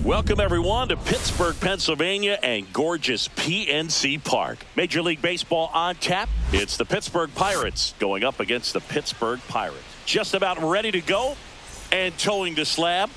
Welcome, everyone, to Pittsburgh, Pennsylvania and gorgeous PNC Park. Major League Baseball on tap. It's the Pittsburgh Pirates going up against the Pittsburgh Pirates. Just about ready to go and towing the slab.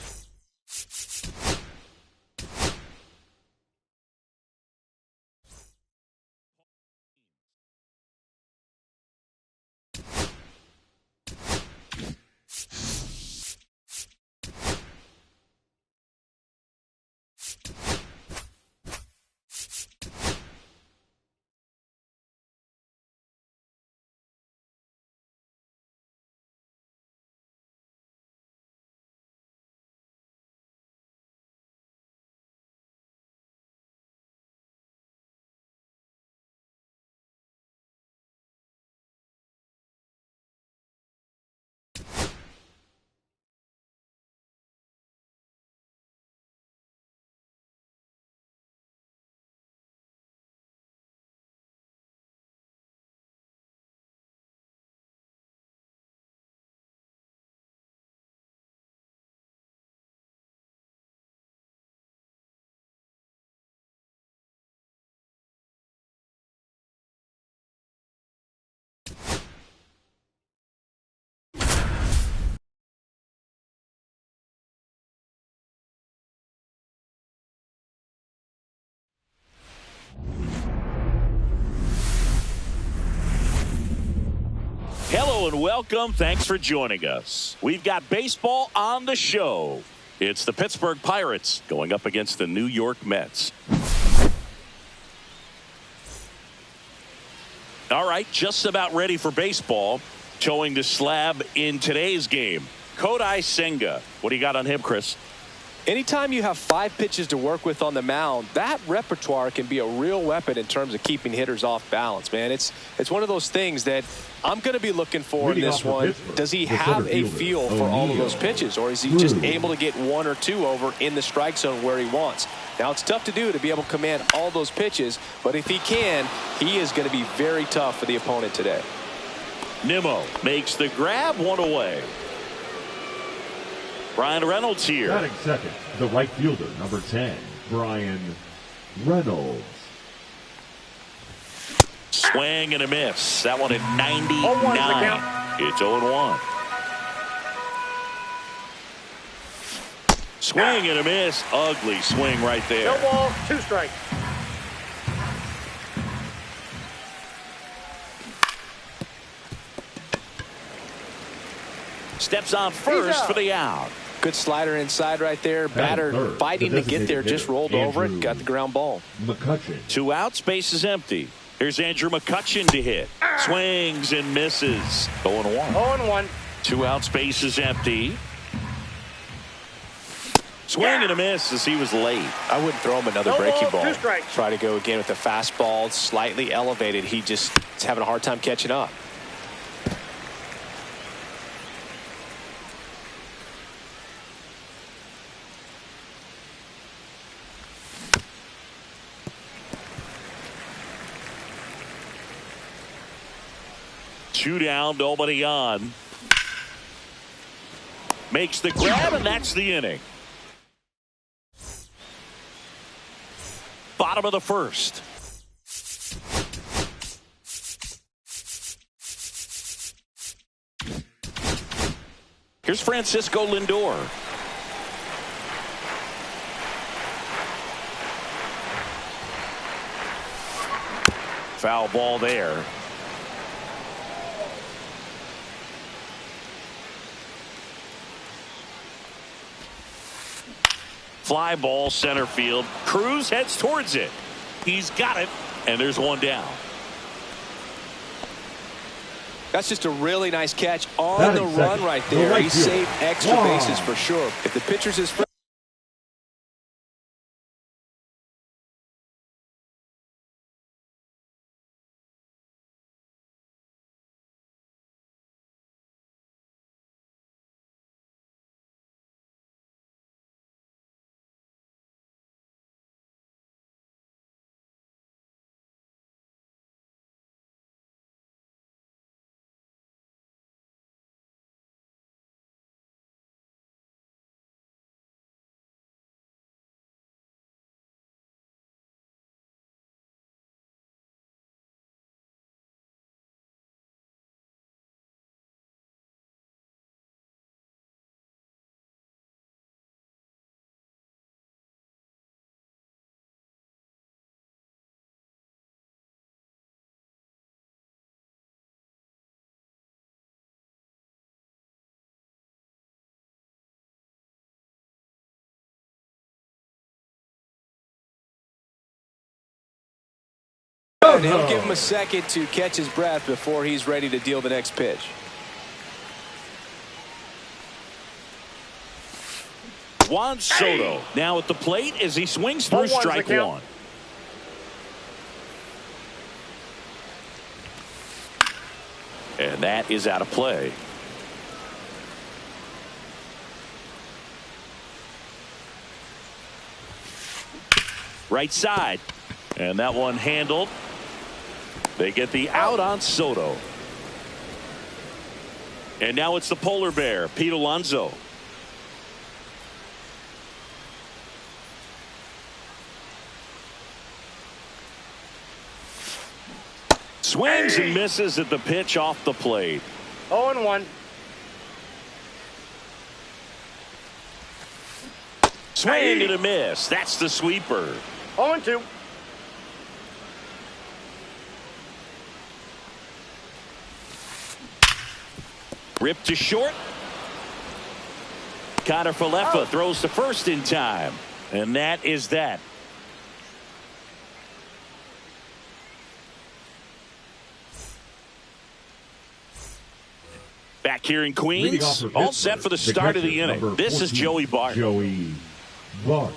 Hello and welcome. Thanks for joining us. We've got baseball on the show. It's the Pittsburgh Pirates going up against the New York Mets. All right, just about ready for baseball. Towing the slab in today's game, Kodai Senga. What do you got on him, Chris? Anytime you have 5 pitches to work with on the mound, that repertoire can be a real weapon in terms of keeping hitters off balance, man. It's one of those things that I'm going to be looking for in this one. Does he have a feel for all of those pitches, or is he just able to get 1 or 2 over in the strike zone where he wants? Now, it's tough to do to be able to command all those pitches, but if he can, he is going to be very tough for the opponent today. Nimmo makes the grab, 1 away. Brian Reynolds here. Batting second, the right fielder, number 10, Brian Reynolds. Swing and a miss. That one at 99. It's 0-1. Swing and a miss. Ugly swing right there. No ball, 2 strikes. Steps on first for the out. Good slider inside right there. Batter fighting to get there, just rolled over it, got the ground ball. McCutchen. 2 outs, base is empty. Here's Andrew McCutchen to hit. Swings and misses. 0-1. 0-1. 2 outs, base is empty. Swing and a miss as he was late. I wouldn't throw him another No breaking ball, ball. 2 strikes. Try to go again with the fastball, slightly elevated. He just is having a hard time catching up. Two down, nobody on. Makes the grab, and that's the inning. Bottom of the first. Here's Francisco Lindor. Foul ball there. Fly ball center field. Cruz heads towards it. He's got it, and there's 1 down. That's just a really nice catch on the run right there. He saved extra bases for sure. If the pitcher's his and he'll give him a second to catch his breath before he's ready to deal the next pitch. Juan Soto now at the plate as he swings through strike one. And that is out of play. Right side. And that one handled. They get the out on Soto. And now it's the polar bear, Pete Alonso. Swings and misses at the pitch off the plate. 0-1. Swing and a miss. That's the sweeper. 0-2. Ripped to short. Connor Falefa throws to first in time. And that is that. Back here in Queens, all set for the start of the inning. This is Joey Bart. Joey Bart.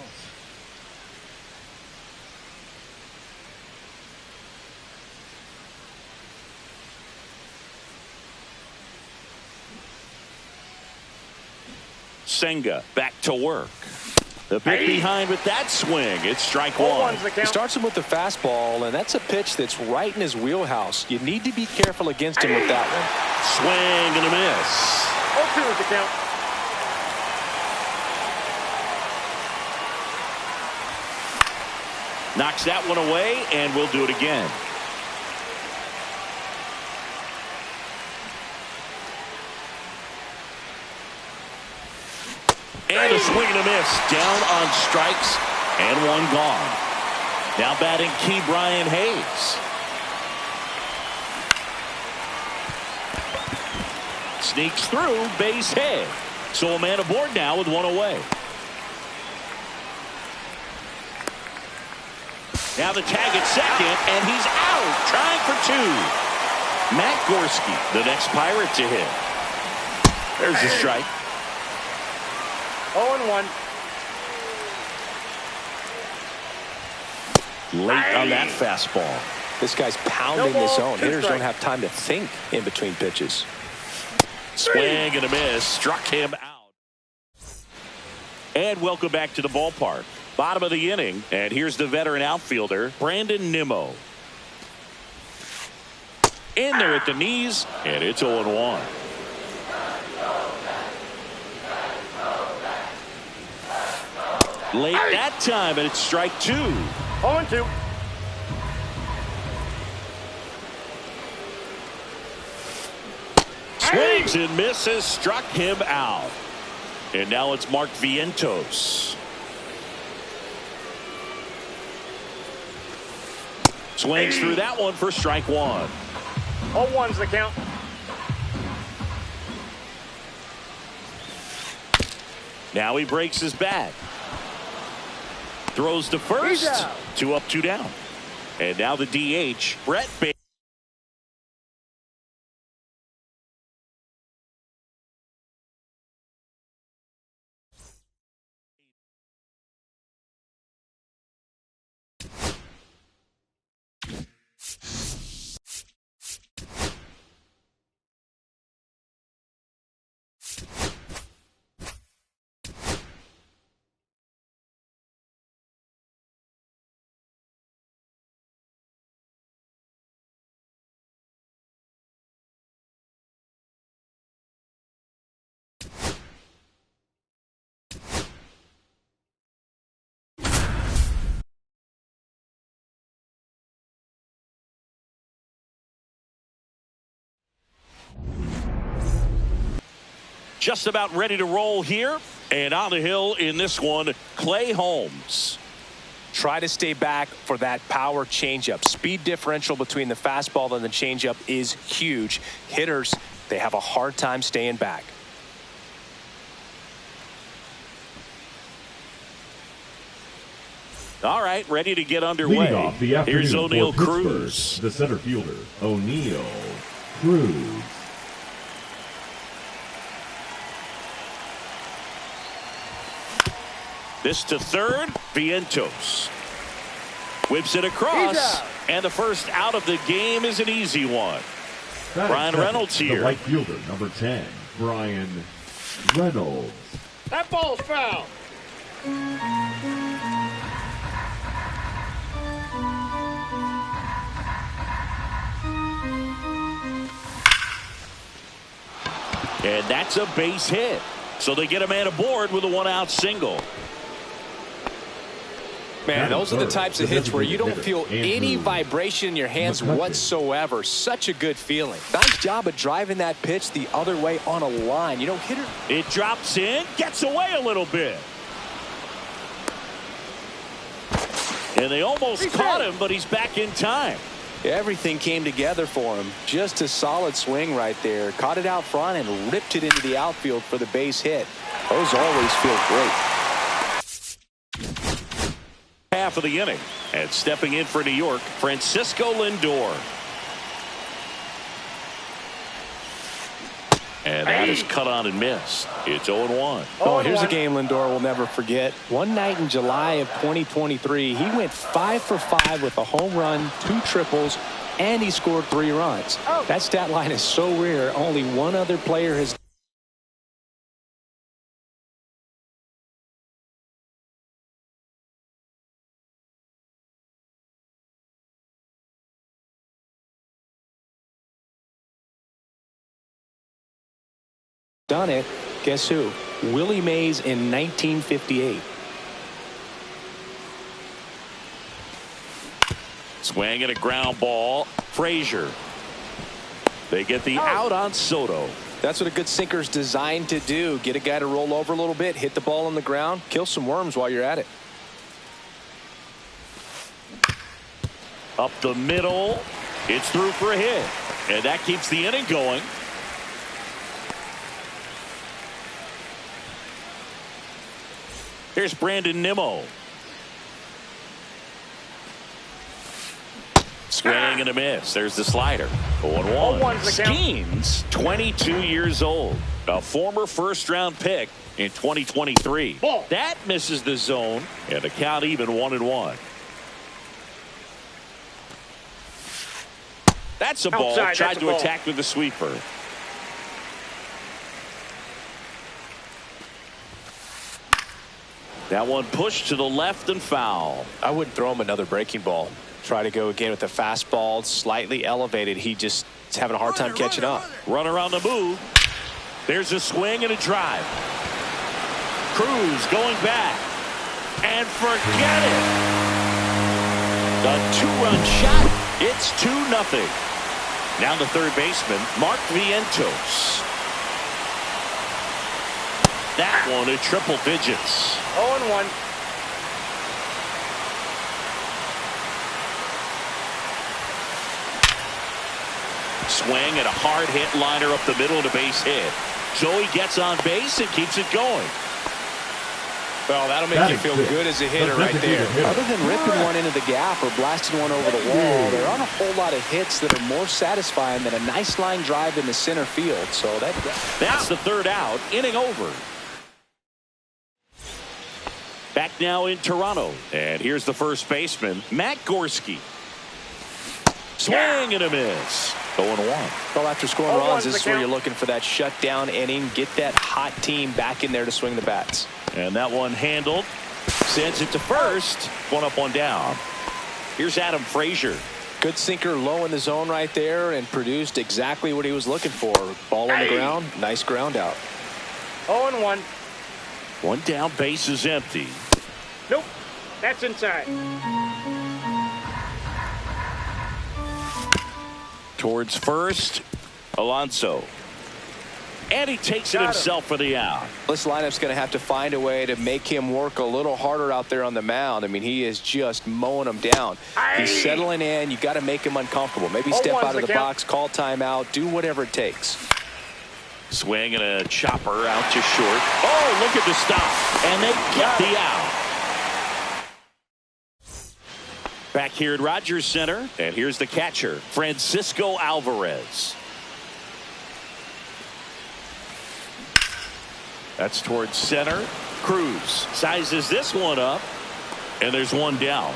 Senga back to work. The pick behind with that swing. It's strike one. He starts him with the fastball, and that's a pitch that's right in his wheelhouse. You need to be careful against him with that one. Swing and a miss. 0-2 is the count. Knocks that one away, and we'll do it again. And a swing and a miss. Down on strikes, and one gone. Now batting Key Brian Hayes. Sneaks through, base hit. So a man aboard now with one away. Now the tag at second, and he's out, trying for two. Matt Gorski, the next Pirate to hit. There's a strike. 0-1. Late on that fastball. This guy's pounding the zone. Hitters don't have time to think in between pitches. Swing and a miss. Struck him out. And welcome back to the ballpark. Bottom of the inning. And here's the veteran outfielder, Brandon Nimmo. In there at the knees. And it's 0-1. Late that time, and it's strike two. 0-2. Swings and misses, struck him out. And now it's Mark Vientos. Swings through that one for strike one. 0-1's the count. Now he breaks his bat. Throws to first. 2 up, 2 down. And now the DH, Brett Baker. Just about ready to roll here. And on the hill in this one, Clay Holmes. Try to stay back for that power changeup. Speed differential between the fastball and the changeup is huge. Hitters, they have a hard time staying back. All right, ready to get underway. Leading off the afternoon Here's O'Neal for Cruz. Pittsburgh, the center fielder, O'Neal Cruz. This to third, Vientos. Whips it across, and the first out of the game is an easy one. Brian Reynolds here. The right fielder, number 10, Brian Reynolds. That ball's foul. And that's a base hit. So they get a man aboard with a one-out single. Man, those are the types of hits where you don't feel any vibration in your hands whatsoever. Such a good feeling. Nice job of driving that pitch the other way on a line. You know, hitter. It drops in, gets away a little bit. And they almost caught him, but he's back in time. Everything came together for him. Just a solid swing right there. Caught it out front and ripped it into the outfield for the base hit. Those always feel great. Half of the inning. And stepping in for New York, Francisco Lindor. And that is cut on and missed. It's 0-1. Oh, here's a game Lindor will never forget. One night in July of 2023, he went 5 for 5 with a home run, 2 triples, and he scored 3 runs. That stat line is so rare. Only one other player has done it. Guess who? Willie Mays in 1958. Swing and a ground ball. Frazier. They get the out on Soto. That's what a good sinker's designed to do. Get a guy to roll over a little bit, hit the ball on the ground, kill some worms while you're at it. Up the middle. It's through for a hit. And that keeps the inning going. Here's Brandon Nimmo. Swing and a miss. There's the slider. 0-1. Skeens, 22 years old. A former first-round pick in 2023. That misses the zone, and the count even 1-1. That's a ball. Tried to attack with the sweeper. That one pushed to the left and foul. I wouldn't throw him another breaking ball. Try to go again with the fastball, slightly elevated. He just is having a hard time catching up. Runner on the move. There's a swing and a drive. Cruz going back. And forget it. A 2-run shot. It's 2-0. Now the third baseman, Mark Vientos. That one at triple digits. 0-1. Swing and a hard hit liner up the middle and a base hit. Joey gets on base and keeps it going. Well, that'll make you feel good as a hitter right there. Other than ripping one into the gap or blasting one over the wall, there aren't a whole lot of hits that are more satisfying than a nice line drive in the center field. So that's the third out. Inning over. Back now in Toronto. And here's the first baseman, Matt Gorski. Swing and a miss. 0-1. Well, after scoring runs, this is where you're looking for that shutdown inning. Get that hot team back in there to swing the bats. And that one handled. Sends it to first. 1 up, 1 down. Here's Adam Frazier. Good sinker low in the zone right there and produced exactly what he was looking for. Ball on the ground. Nice ground out. 0-1. 1 down, base is empty. Nope. That's inside. Towards first, Alonso. And he takes it himself for the out. This lineup's going to have to find a way to make him work a little harder out there on the mound. I mean, he is just mowing them down. He's settling in. You got to make him uncomfortable. Maybe step out of the box, call timeout, do whatever it takes. Swing and a chopper out to short. Oh, look at the stop. And they get the out. Back here at Rogers Center, and here's the catcher, Francisco Alvarez. That's towards center. Cruz sizes this one up, and there's one down.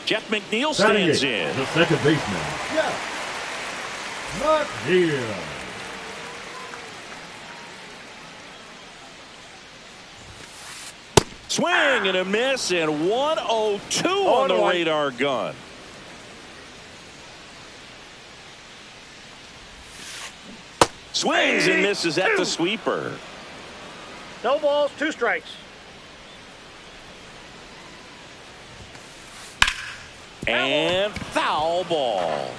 Jeff McNeil stands in. The second baseman, Jeff McNeil. Swing and a miss, and 102 on the radar gun. Swings and misses at the sweeper. No balls, 2 strikes. And foul ball.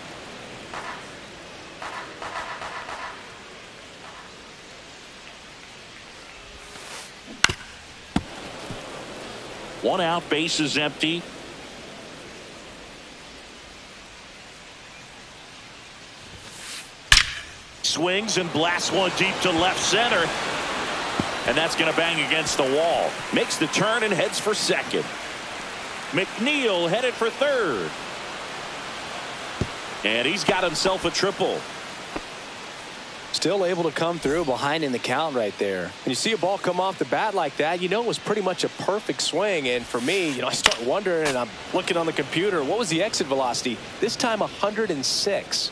One out, base is empty. Swings and blasts one deep to left center. And that's going to bang against the wall. Makes the turn and heads for second. McNeil headed for third. And he's got himself a triple. Still able to come through behind in the count right there. When you see a ball come off the bat like that, you know it was pretty much a perfect swing. And for me, I start wondering, and I'm looking on the computer, what was the exit velocity? This time 106.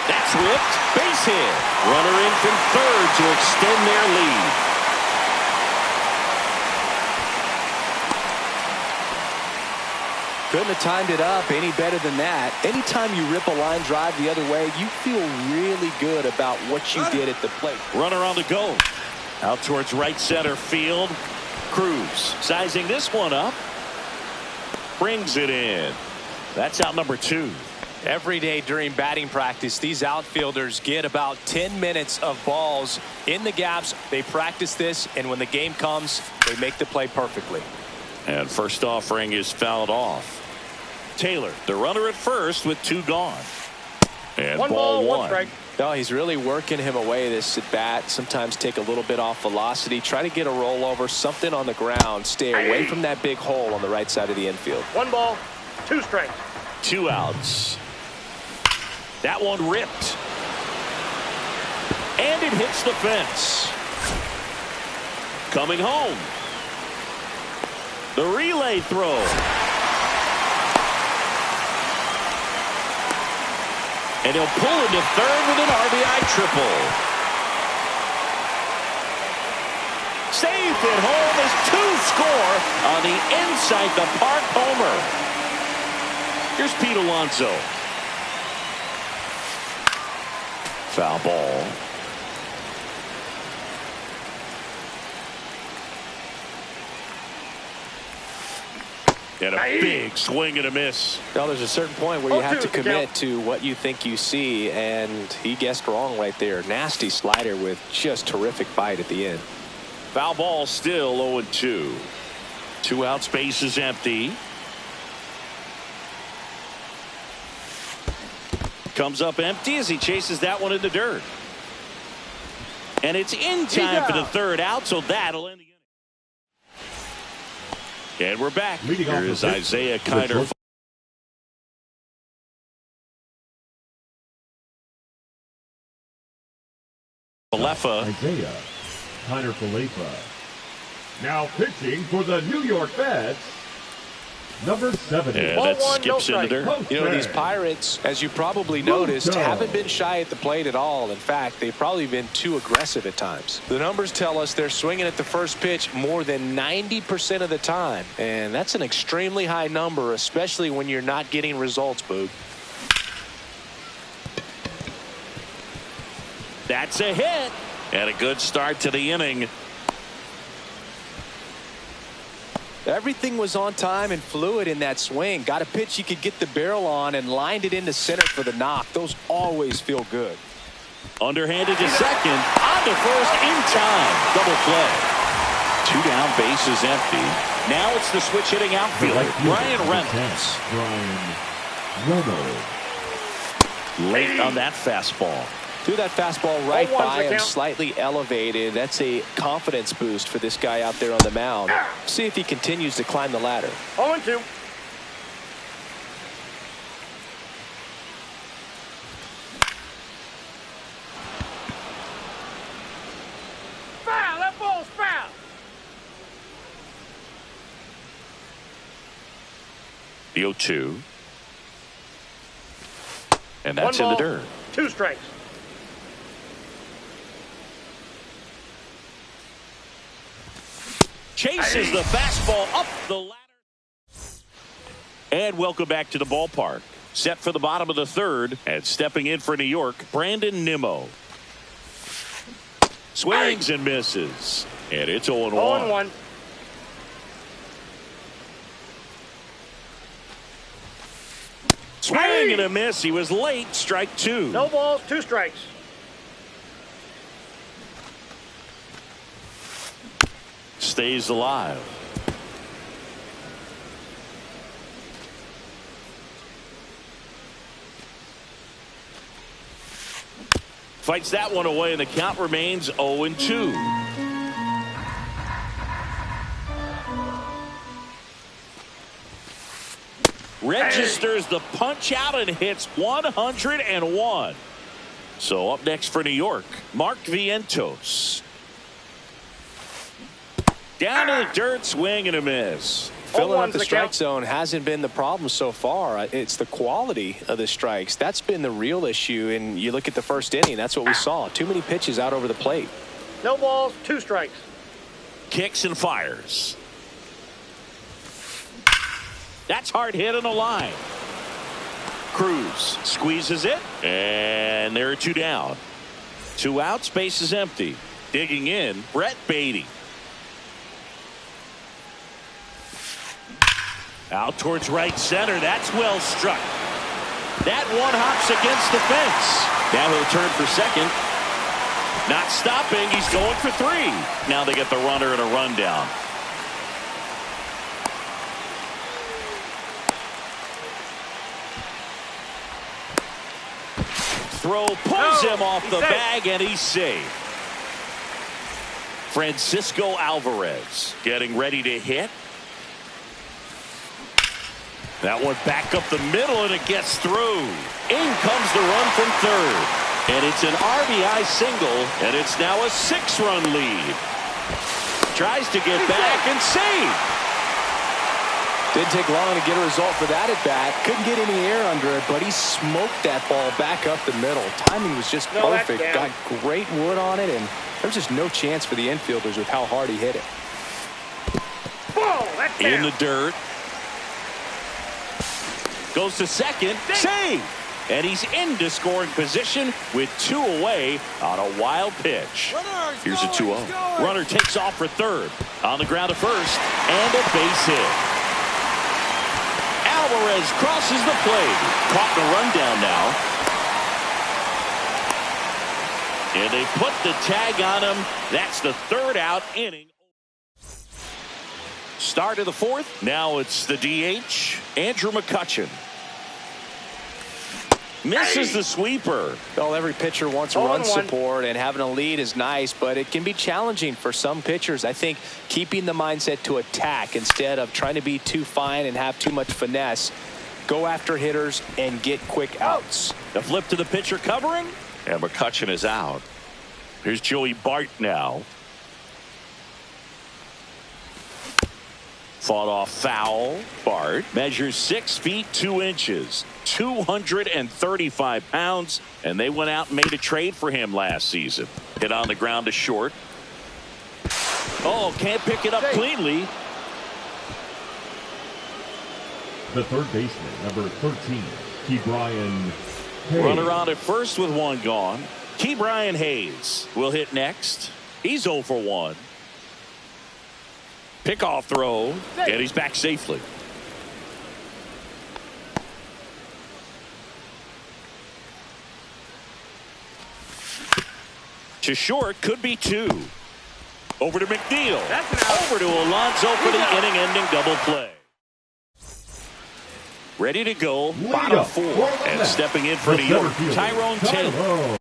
That's whipped. Base hit. Runner in from third to extend their lead. Couldn't have timed it up any better than that. Anytime you rip a line drive the other way, you feel really good about what you did at the plate. Runner on the go. Out towards right center field. Cruz sizing this one up. Brings it in. That's out number 2. Every day during batting practice, these outfielders get about 10 minutes of balls in the gaps. They practice this, and when the game comes, they make the play perfectly. And first offering is fouled off. Taylor, the runner at first with 2 gone. And ball 1. Strike. No, he's really working him away this at bat. Sometimes take a little bit off velocity. Try to get a rollover, something on the ground. Stay away from that big hole on the right side of the infield. 1 ball, 2 strikes. 2 outs. That one ripped. And it hits the fence. Coming home. The relay throw. And he'll pull into third with an RBI triple. Safe at home as 2 score on the inside the park homer. Here's Pete Alonso. Foul ball. And a big swing and a miss. Well, there's a certain point where you have to commit to what you think you see, and he guessed wrong right there. Nasty slider with just terrific bite at the end. Foul ball still 0-2. 2 outs, base is empty. Comes up empty as he chases that one in the dirt. And it's in time for the 3rd out, so that'll end the inning. And we're back. Here is Isaiah Kiner. Isaiah Kiner. Now pitching for the New York Mets, number 70. And that skips into dirt. You know, these Pirates, as you probably noticed, haven't been shy at the plate at all. In fact, they've probably been too aggressive at times. The numbers tell us they're swinging at the first pitch more than 90% of the time. And that's an extremely high number, especially when you're not getting results, Boog. That's a hit. And a good start to the inning. Everything was on time and fluid in that swing. Got a pitch you could get the barrel on and lined it into center for the knock. Those always feel good. Underhanded to second. On to first in time. Double play. 2 down, base is empty. Now it's the switch hitting outfielder, Brian Reynolds. Late on that fastball. Threw that fastball right 0-1's by the him, count. slightly elevated. That's a confidence boost for this guy out there on the mound. See if he continues to climb the ladder. 0-2. Foul! That ball's foul! The 0-2. And that's One in the ball, dirt. 2 strikes. Chases the fastball up the ladder. And welcome back to the ballpark. Set for the bottom of the third. And stepping in for New York, Brandon Nimmo. Swings and misses. And it's 0-1. 0-1. Swing and a miss. He was late. Strike 2. No balls, 2 strikes. Stays alive. Fights that one away, and the count remains 0-2. Registers the punch out and hits 101. So up next for New York, Mark Vientos. Down to the dirt, swing and a miss. Filling up 0-1's the the strike count. zone hasn't been the problem so far. It's the quality of the strikes. That's been the real issue. And you look at the first inning, that's what we saw. Too many pitches out over the plate. No balls, 2 strikes. Kicks and fires. That's hard hit on the line. Cruz squeezes it, and there are 2 down. 2 outs, base is empty. Digging in, Brett Beatty. Out towards right center. That's well struck. That one hops against the fence. Now he'll turn for second. Not stopping. He's going for 3. Now they get the runner and a rundown. Throw pulls him off the bag, and he's safe. Francisco Alvarez getting ready to hit. That one back up the middle, and it gets through. In comes the run from third. And it's an RBI single, and it's now a 6-run lead. Tries to get back and save. Didn't take long to get a result for that at bat. Couldn't get any air under it, but he smoked that ball back up the middle. Timing was just perfect. Got great wood on it, and there's just no chance for the infielders with how hard he hit it. Whoa, that's down. In the dirt. Goes to second. Save. And he's into scoring position with 2 away on a wild pitch. Here's a 2-0. Runner takes off for third. On the ground to first. And a base hit. Alvarez crosses the plate. Caught the rundown now. And they put the tag on him. That's the 3rd out inning. Start of the 4th. Now it's the DH, Andrew McCutchen. Misses the sweeper. Well, every pitcher wants run support, and having a lead is nice, but it can be challenging for some pitchers. I think keeping the mindset to attack instead of trying to be too fine and have too much finesse. Go after hitters and get quick outs. The flip to the pitcher covering, and McCutchen is out. Here's Joey Bart now. Fought off foul. Bart measures 6 feet 2 inches, 235 pounds, and they went out and made a trade for him last season. Hit on the ground to short. Oh, can't pick it up cleanly. The third baseman, number 13, Ke'Bryan Hayes. Runner on at first with 1 gone. Ke'Bryan Hayes will hit next. He's 0 for 1. Pickoff throw, and he's back safely. To short, could be 2. Over to McNeil. Over to Alonso for the inning-ending double play. Ready to go, bottom 4. And stepping in for New York, Tyrone Taylor.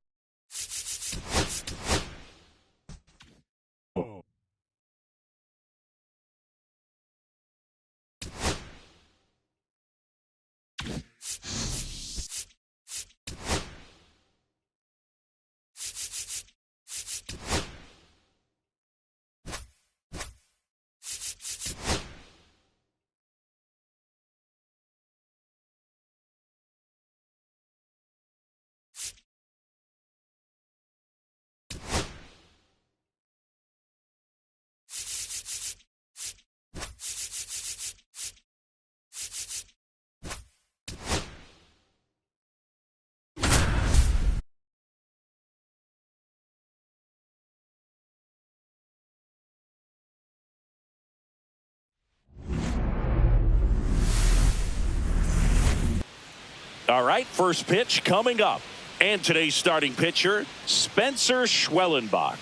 All right, first pitch coming up. And today's starting pitcher, Spencer Schwellenbach.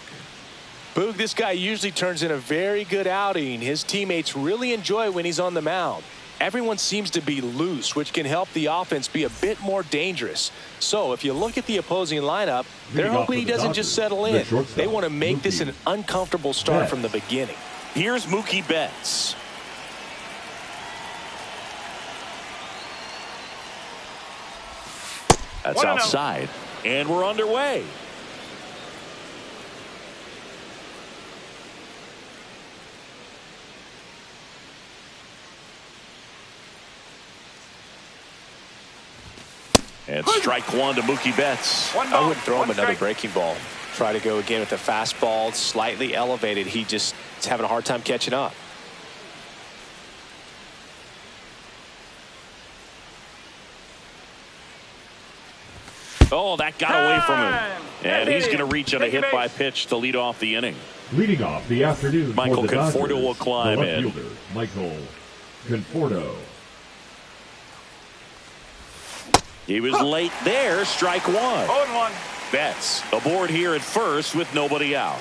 Boog, this guy usually turns in a very good outing. His teammates really enjoy when he's on the mound. Everyone seems to be loose, which can help the offense be a bit more dangerous. So if you look at the opposing lineup, they're hoping he doesn't just settle in. They want to make this an uncomfortable start from the beginning. Here's Mookie Betts. That's outside. And we're underway. And strike one to Mookie Betts. I wouldn't throw him another breaking ball. Try to go again with the fastball, slightly elevated. He just is having a hard time catching up. Oh, that got away from him. And he's going to reach on a hit by pitch to lead off the inning. Leading off the afternoon Michael for the Conforto Dodgers, will climb the left in. fielder, Michael Conforto. He was late there. Strike one. 0-1. Betts aboard here at first with nobody out.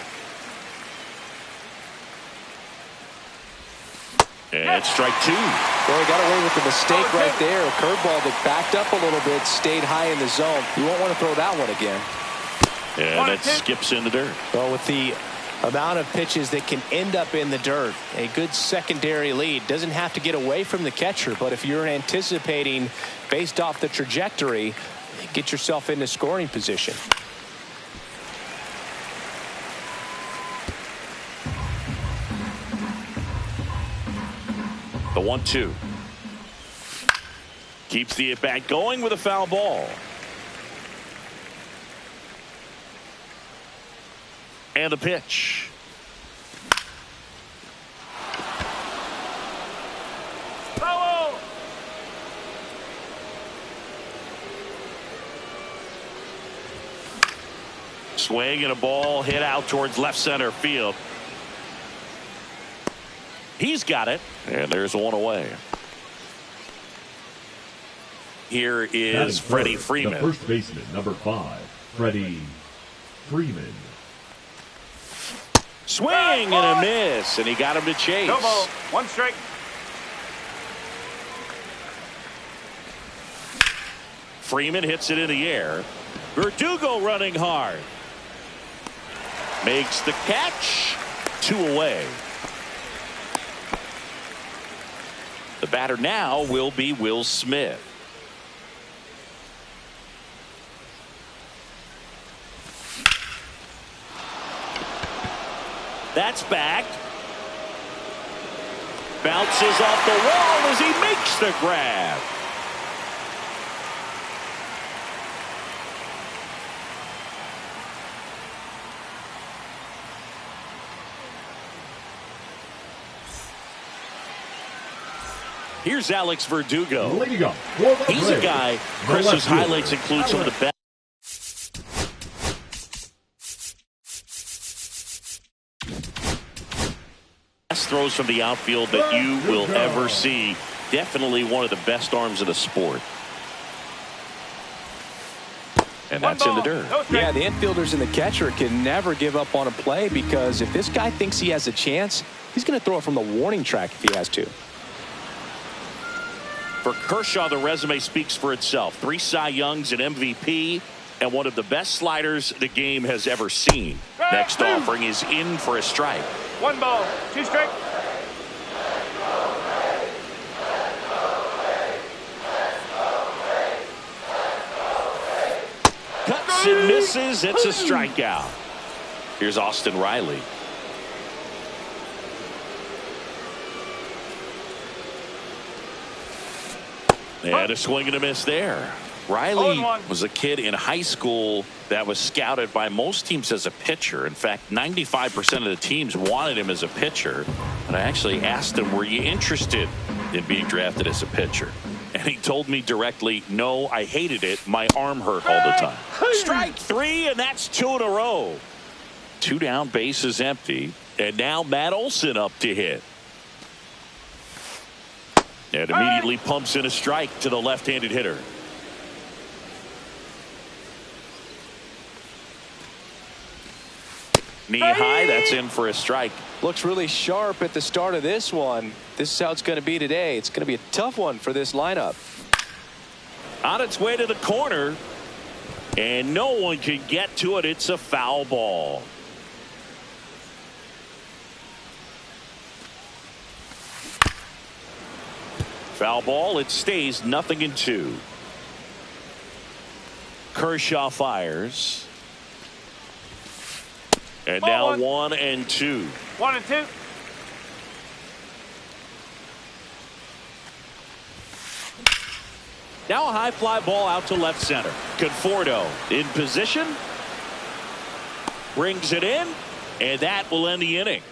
And strike two. Well, he got away with the mistake right there. A curveball that backed up a little bit, stayed high in the zone. You won't want to throw that one again. And that skips in the dirt. Well, with the amount of pitches that can end up in the dirt, a good secondary lead doesn't have to get away from the catcher. But if you're anticipating based off the trajectory, get yourself into scoring position. The 1-2. Keeps the at-bat going with a foul ball. And the pitch. Foul. Swing and a ball hit out towards left center field. He's got it. And there's one away. Here is Freddie Freeman. The first baseman, number 5, Freddie Freeman. Swing and a miss, and he got him to chase. No ball. 1 strike. Freeman hits it in the air. Verdugo running hard. Makes the catch. 2 away. The batter now will be Will Smith. That's back. Bounces off the wall as he makes the grab. Here's Alex Verdugo. Leading up for the He's a Braves, guy, the Chris's left fielder, highlights include some of the best throws from the outfield that you will ever see. Definitely one of the best arms of the sport. And that's in the dirt. Yeah, the infielders and the catcher can never give up on a play, because if this guy thinks he has a chance, he's going to throw it from the warning track if he has to. For Kershaw, the resume speaks for itself. 3 Cy Youngs, an MVP, and one of the best sliders the game has ever seen. Next offering is in for a strike. 1 ball. 2 strike. Cuts and misses. It's a strikeout. Here's Austin Riley. And a swing and a miss there. Riley was a kid in high school that was scouted by most teams as a pitcher. In fact, 95% of the teams wanted him as a pitcher. And I actually asked him, were you interested in being drafted as a pitcher? And he told me directly, no, I hated it. My arm hurt all the time. Strike 3, and that's 2 in a row. 2 down, bases empty. And now Matt Olson up to hit. And immediately pumps in a strike to the left-handed hitter. Knee high, that's in for a strike. Looks really sharp at the start of this one. This is how it's going to be today. It's going to be a tough one for this lineup. On its way to the corner, and no one can get to it. It's a foul ball. Foul ball. It stays 0-2. Kershaw fires. And now 1-2. 1-2. Now a high fly ball out to left center. Conforto in position. Brings it in. And that will end the inning.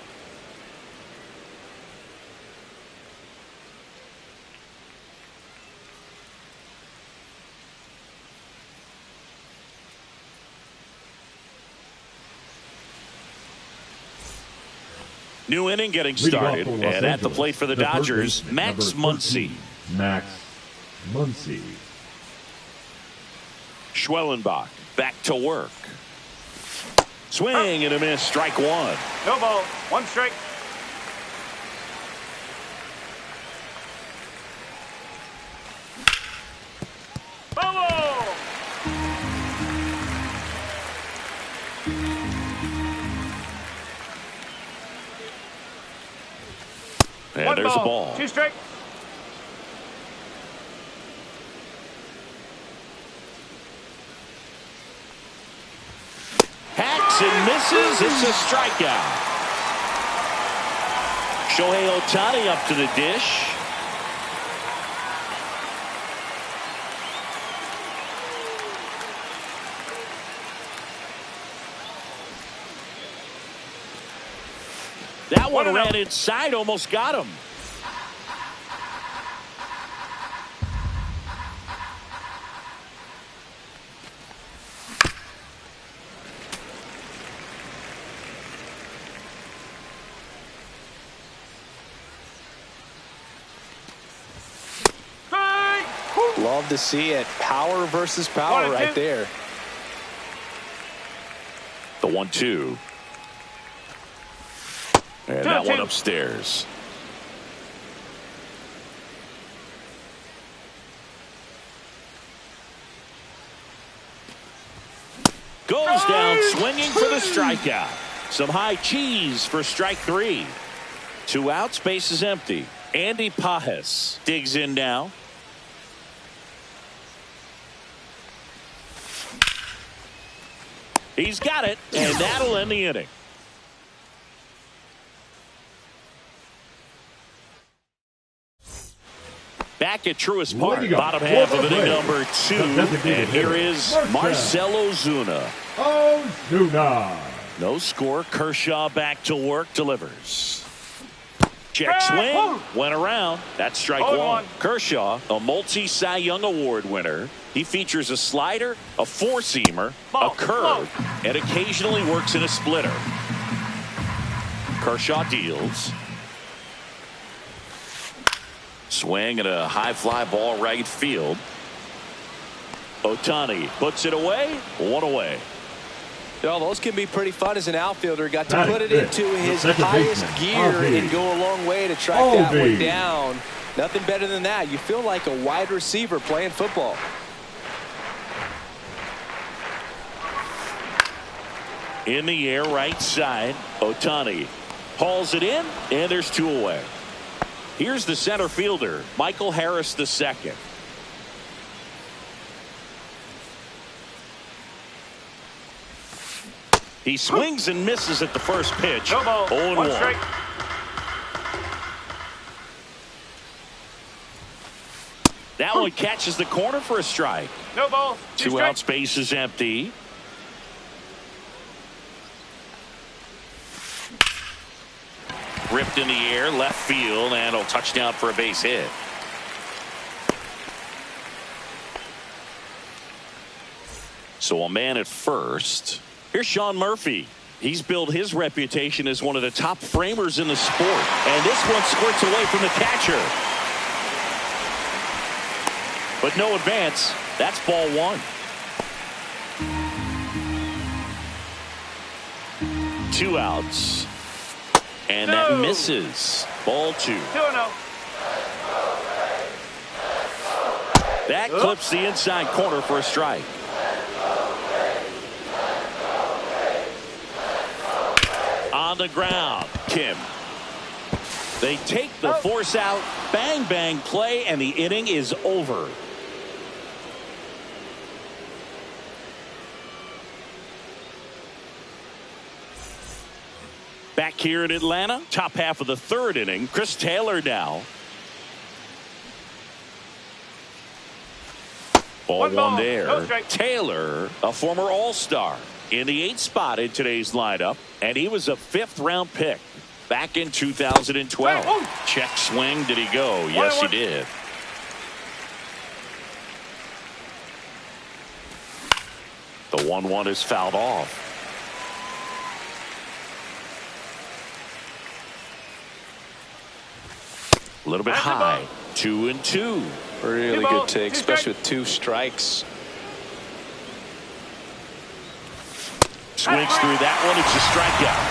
New inning getting started. And at the plate for the Dodgers, Max Muncy. Max Muncy. Schwellenbach back to work. Swing and a miss. Strike one. No ball. 1 strike. Ball. And there's a ball. 2 strike. Hacks and misses. It's a strikeout. Shohei Ohtani up to the dish. That one ran inside, almost got him. Love to see it. Power versus power right there. The 1-2. And that one upstairs. Goes down swinging for the strikeout. Some high cheese for strike 3. 2 outs, base is empty. Andy Pajes digs in now. He's got it, and that'll end the inning. Back at Truist Park, bottom half of inning number 2, and here is Marcell Ozuna. No score. Kershaw back to work, delivers. Check swing, went around. That's strike 1. Kershaw, a multi-Cy Young Award winner. He features a slider, a four-seamer, a curve, and occasionally works in a splitter. Kershaw deals. Swing and a high fly ball right field. Ohtani puts it away. 1 away. Well, those can be pretty fun as an outfielder. Got to put it into his highest gear and go a long way to track that one down. Nothing better than that. You feel like a wide receiver playing football. In the air, right side. Ohtani hauls it in, and there's 2 away. Here's the center fielder, Michael Harris II. He swings and misses at the first pitch. No ball. 1 strike. That one catches the corner for a strike. No ball. 2 outs, base is empty. Ripped in the air, left field, and a touchdown for a base hit. So a man at first. Here's Sean Murphy. He's built his reputation as one of the top framers in the sport. And this one squirts away from the catcher. But no advance. That's ball 1. 2 outs. And that misses. Ball 2. 2-0. That clips the inside corner for a strike. On the ground, Kim. They take the force out. Bang, bang play, and the inning is over. Back here in Atlanta, top half of the 3rd inning. Chris Taylor now. Ball 1 there. No strike. Taylor, a former All-Star, in the 8th spot in today's lineup, and he was a 5th-round pick back in 2012. Check swing. Did he go? Yes, he did. The 1-1 is fouled off. A little bit high. 2-2. Really good take, especially with 2 strikes. Swings through that one. It's a strikeout.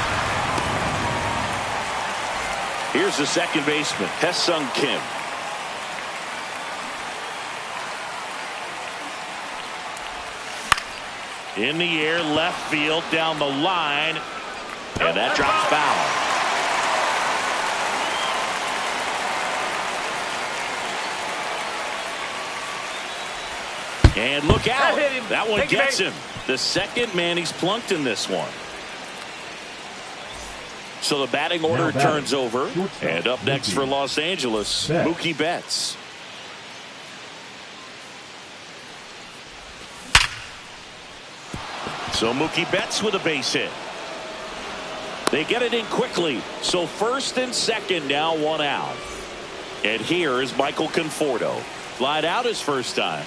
Here's the second baseman, Hae-Sung Kim. In the air, left field, down the line, and that drops foul. And look out. That one gets him. The second man he's plunked in this one. So the batting order turns over. And up next for Los Angeles, Mookie Betts. So Mookie Betts with a base hit. They get it in quickly. So first and second now, 1 out. And here is Michael Conforto. Flied out his first time.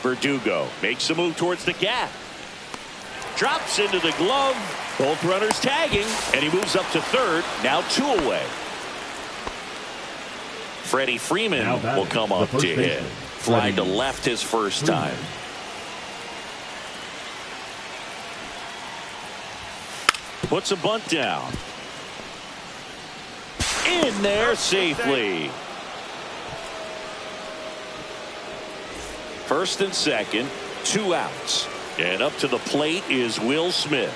Verdugo makes a move towards the gap. Drops into the glove. Both runners tagging, and he moves up to 3rd. Now 2 away. Freddie Freeman will come up to hit. Fly to left his first time. Puts a bunt down. In there safely. First and second, 2 outs. And up to the plate is Will Smith.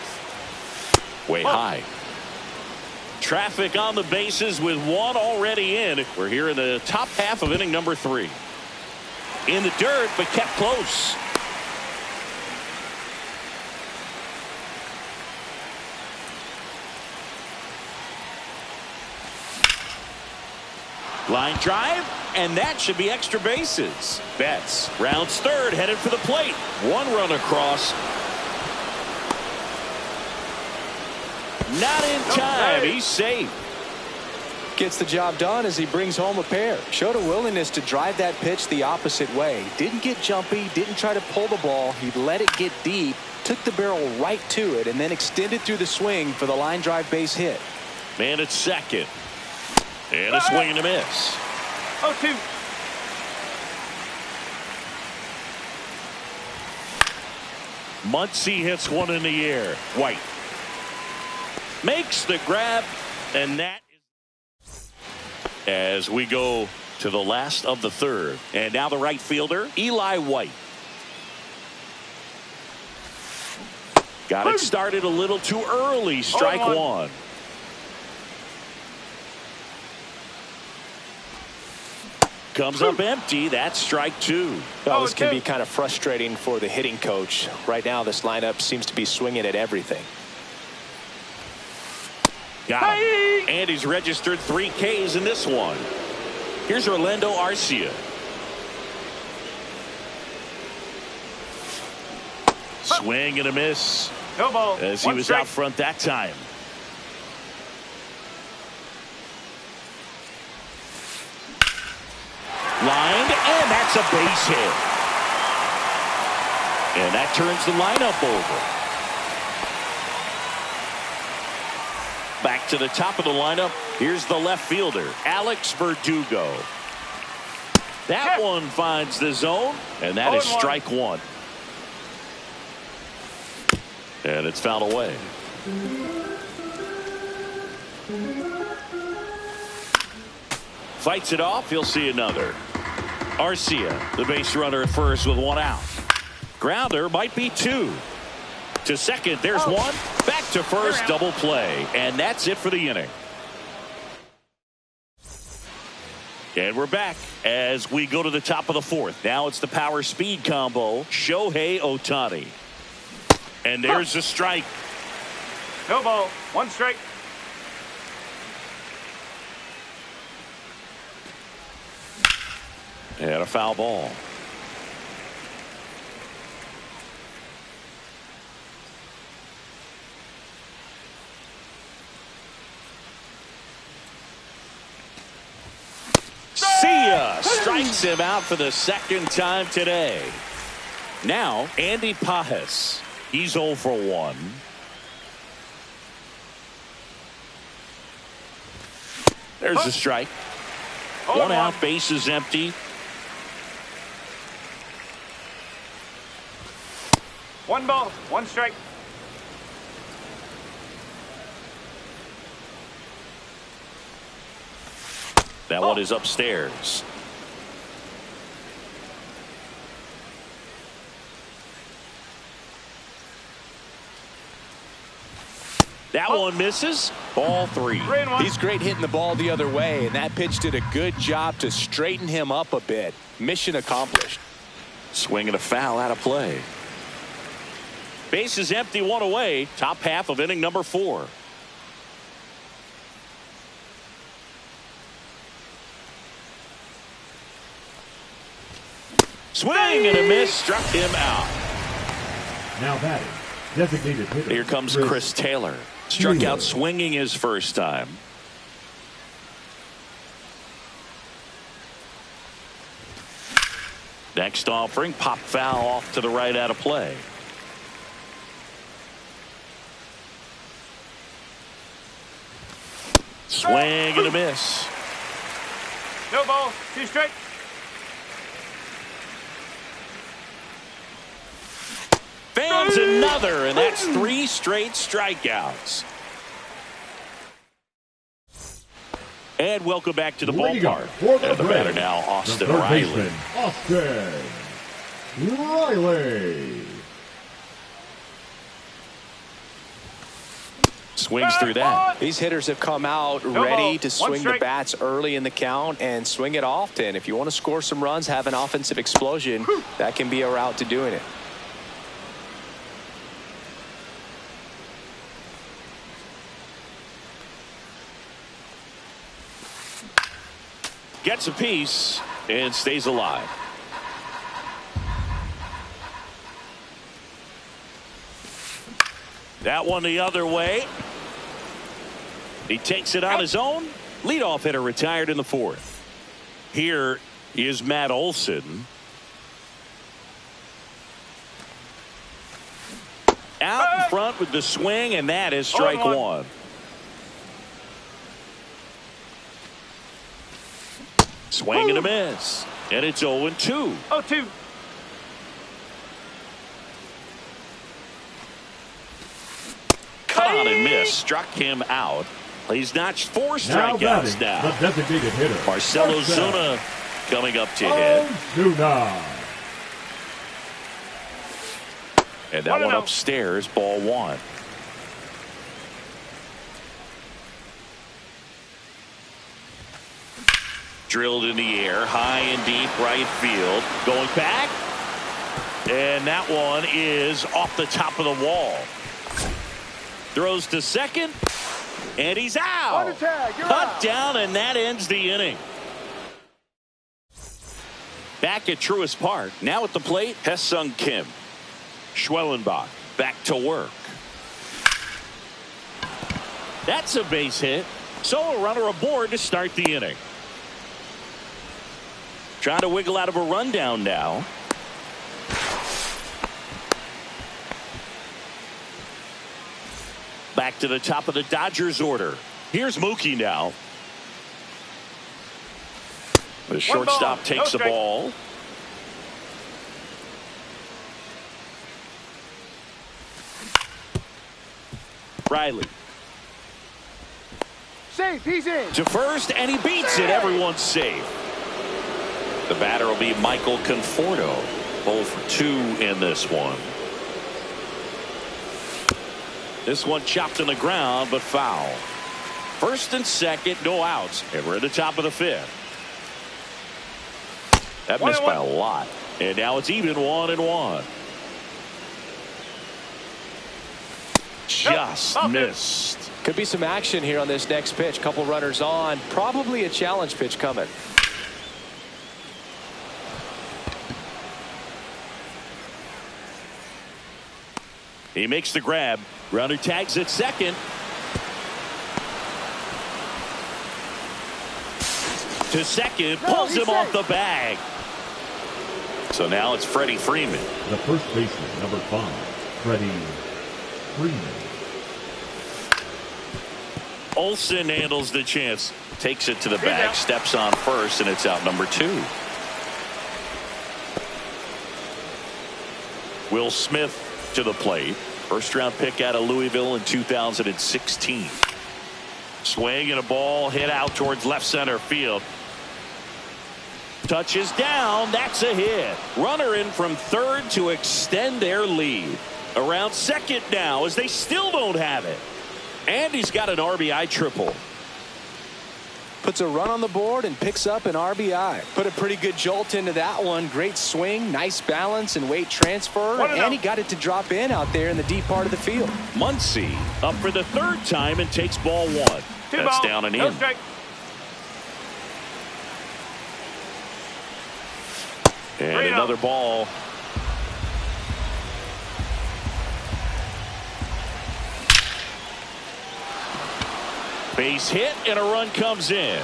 Way high. Traffic on the bases with 1 already in. We're here in the top half of inning number 3. In the dirt, but kept close. Line drive, and that should be extra bases. Betts rounds 3rd, headed for the plate. 1 run across. Not in time. He's safe. Gets the job done as he brings home a pair. Showed a willingness to drive that pitch the opposite way. Didn't get jumpy, didn't try to pull the ball. He let it get deep, took the barrel right to it, and then extended through the swing for the line drive base hit. Man at second. And a swing and a miss. 0-2. Muncy hits 1 in the air. White makes the grab, and that is as we go to the last of the 3rd. And now the right fielder, Eli White. Got it started a little too early. Strike 1. Comes up empty. That's strike 2. Well, this can be kind of frustrating for the hitting coach. Right now, this lineup seems to be swinging at everything. Got him. And he's registered 3 Ks in this one. Here's Orlando Arcia. Swing and a miss. No ball. As he was out front that time. Lined, and that's a base hit. And that turns the lineup over. Back to the top of the lineup. Here's the left fielder, Alex Verdugo. That one finds the zone, and that is strike 1. And it's fouled away. Fights it off. He'll see another. Arcia, the base runner at first with one out. Grounder might be two. To second, there's one. Back to first, double play. And that's it for the inning. And we're back as we go to the top of the fourth. Now it's the power speed combo, Shohei Ohtani. And there's a strike. No ball. One strike. And a foul ball. See ya! Strikes him out for the second time today. Now, Andy Pajes. He's 0 for 1. There's a strike. One out, base is empty. One ball. One strike. That one is upstairs. That one misses. Ball 3. He's great hitting the ball the other way, and that pitch did a good job to straighten him up a bit. Mission accomplished. Swinging a foul out of play. Base is empty, one away. Top half of inning number 4. Swing and a miss, struck him out. Now batting, designated hitter. Here comes Chris Taylor. Struck out swinging his first time. Next offering, pop foul off to the right out of play. Swing and a miss. No ball. 2 strike. Fans another, and that's 3 straight strikeouts. And welcome back to the ballpark. And the batter now, Austin Riley. Austin Riley. Swings through that. These hitters have come out ready to swing the bats early in the count and swing it often. If you want to score some runs, have an offensive explosion, that can be a route to doing it. Gets a piece and stays alive. That one the other way. He takes it on his own. Leadoff hitter retired in the 4th. Here is Matt Olson. Out in front with the swing, and that is strike 1. Swing and a miss. And it's 0-2. 0-2. Cut on and miss. Struck him out. He's notched 4 strikeouts now. The designated hitter. Marcell Ozuna coming up to hit. Ozuna. And that one upstairs, ball 1. Drilled in the air, high and deep right field. Going back. And that one is off the top of the wall. Throws to second. And he's out. Cut down, and that ends the inning. Back at Truist Park. Now at the plate, Hesung Kim. Schwellenbach back to work. That's a base hit. So a runner aboard to start the inning. Trying to wiggle out of a rundown now. Back to the top of the Dodgers order. Here's Mookie now. The shortstop takes the ball. Riley. Safe, he's in. To first, and he beats it. Everyone's safe. The batter will be Michael Conforto. 0 for 2 in this one. This one chopped in the ground, but foul. First and second, no outs. And we're at the top of the 5th. That missed by a lot. And now it's even 1-1. Just missed. Could be some action here on this next pitch. Couple runners on. Probably a challenge pitch coming. He makes the grab. Runner tags at second. To second. Pulls him off the bag. So now it's Freddie Freeman. The first baseman, number 5, Freddie Freeman. Olsen handles the chance. Takes it to the bag. Steps on first, and it's out number 2. Will Smith to the plate. First round pick out of Louisville in 2016. Swing and a ball hit out towards left center field. Touches down. That's a hit. Runner in from third to extend their lead. Around second now as they still don't have it. And he's got an RBI triple. Puts a run on the board and picks up an RBI. Put a pretty good jolt into that one. Great swing, nice balance and weight transfer. And he got it to drop in out there in the deep part of the field. Muncy up for the 3rd time and takes ball 1. That's down and in. Strike. And another ball. Base hit and a run comes in.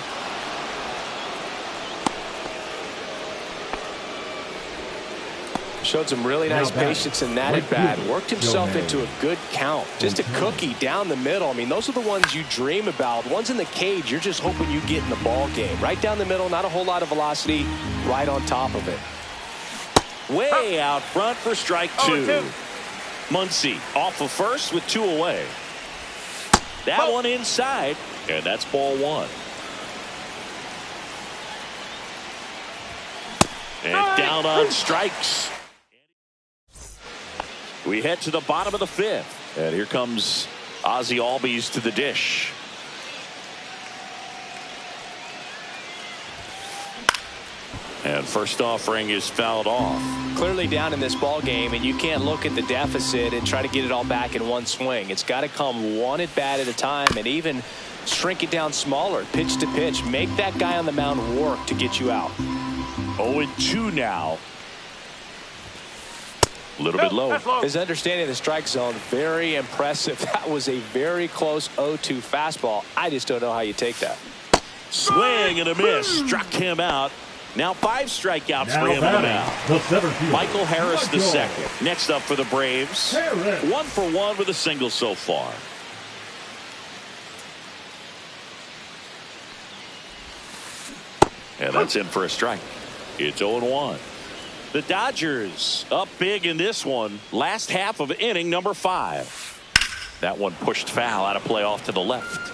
Showed some really nice patience in that at bat. Worked himself into a good count. Just a cookie down the middle. I mean, those are the ones you dream about. Ones in the cage, you're just hoping you get in the ball game. Right down the middle, not a whole lot of velocity. Right on top of it. Way out front for strike 2. Muncy off of first with 2 away. That one inside, and that's ball 1. And down on strikes. We head to the bottom of the 5th. And here comes Ozzie Albies to the dish. And first offering is fouled off. Clearly down in this ball game, and you can't look at the deficit and try to get it all back in one swing. It's got to come one at bat at a time, and even shrink it down smaller, pitch to pitch. Make that guy on the mound work to get you out. 0-2 now. A little bit low. His understanding of the strike zone, very impressive. That was a very close 0-2 fastball. I just don't know how you take that. Swing and a miss. Struck him out. Now 5 strikeouts for him on the mound. Michael Harris the second. Next up for the Braves. 1 for 1 with a single so far. And that's in for a strike. It's 0-1. The Dodgers up big in this one. Last half of inning number 5. That one pushed foul out of play off to the left.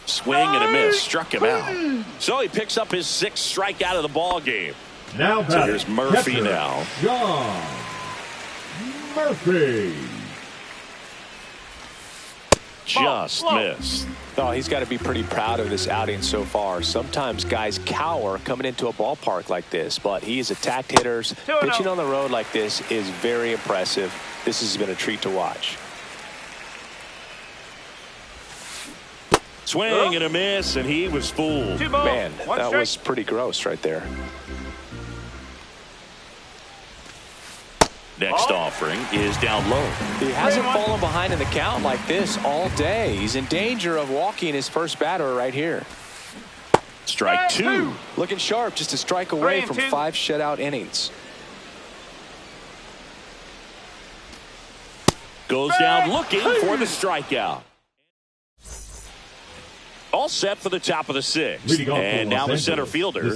Swing and a miss. Struck him out. So he picks up his 6th strikeout of the ball game. Now so here's Murphy catcher, now. John Murphy. Just missed. Oh, he's got to be pretty proud of this outing so far. Sometimes guys cower coming into a ballpark like this, but he has attacked hitters. Pitching on the road like this is very impressive. This has been a treat to watch. Swing and a miss, and he was fooled. Man, that was pretty gross right there. Next offering is down low. He hasn't fallen behind in the count like this all day. He's in danger of walking his first batter right here. Strike 2. Looking sharp, just a strike away from 5 shutout innings. Goes down looking for the strikeout. All set for the top of the 6th. And now the center fielder.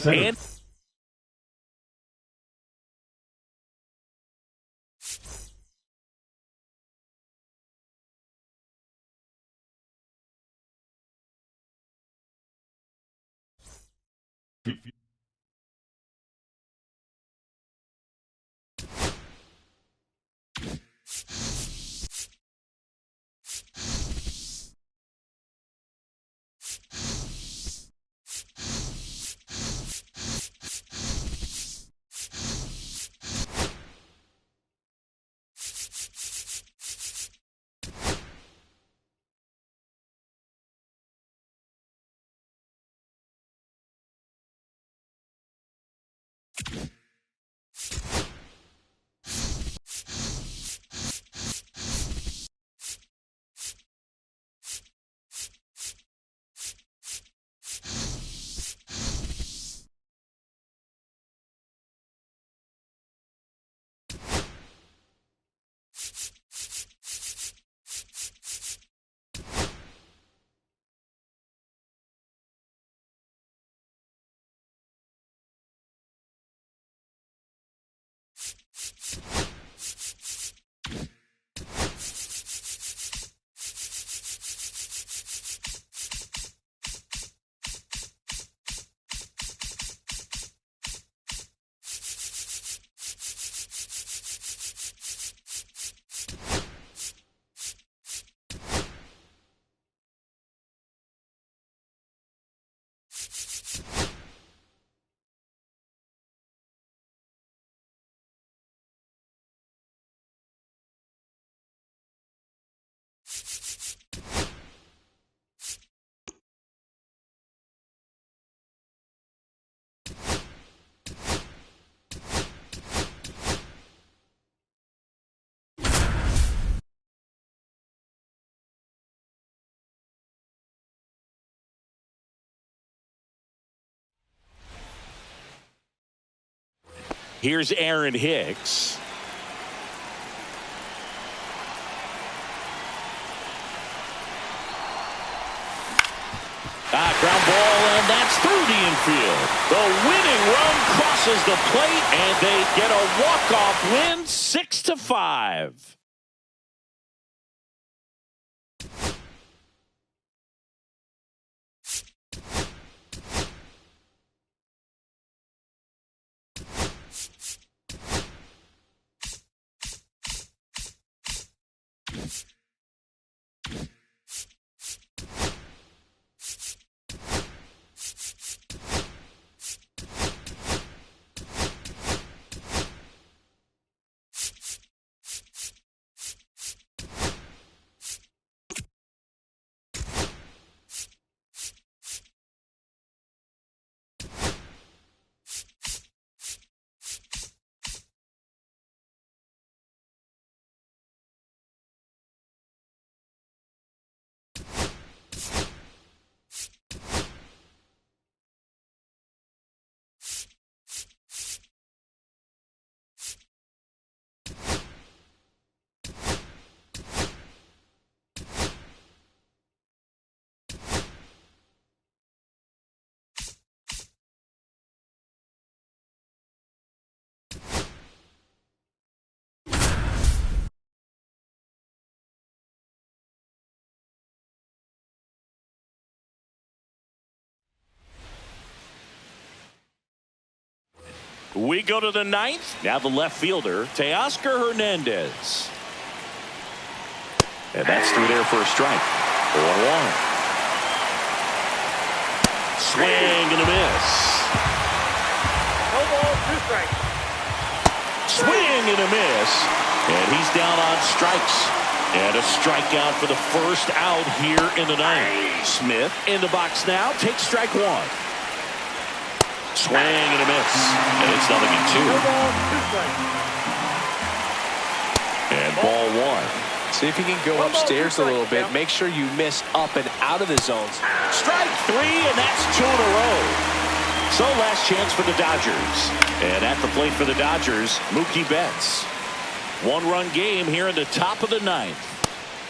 Here's Aaron Hicks. Ground ball, and that's through the infield. The winning run crosses the plate, and they get a walk-off win, 6-5. We go to the ninth. Now the left fielder, Teoscar Hernandez. And that's through there for a strike. 0-1. Swing and a miss. No ball, 2 strikes. Swing and a miss. And he's down on strikes. And a strikeout for the first out here in the ninth. Smith in the box now. Takes strike 1. Swing and a miss. And it's 0-2. No ball, 2 strikes. And ball 1. See if you can go upstairs a little bit. Make sure you miss up and out of the zones. Strike 3, and that's 2 in a row. So last chance for the Dodgers. And at the plate for the Dodgers, Mookie Betts. 1-run game here in the top of the ninth.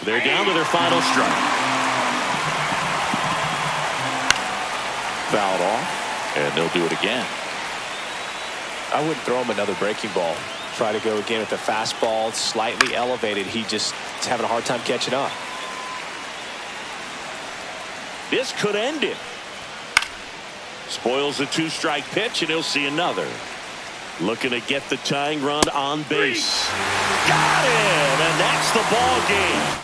They're down to their final strike. Fouled off. And they'll do it again. I wouldn't throw him another breaking ball. Try to go again with the fastball, slightly elevated. He just is having a hard time catching up. This could end it. Spoils the two-strike pitch, and he'll see another. Looking to get the tying run on base. Got it, and that's the ball game.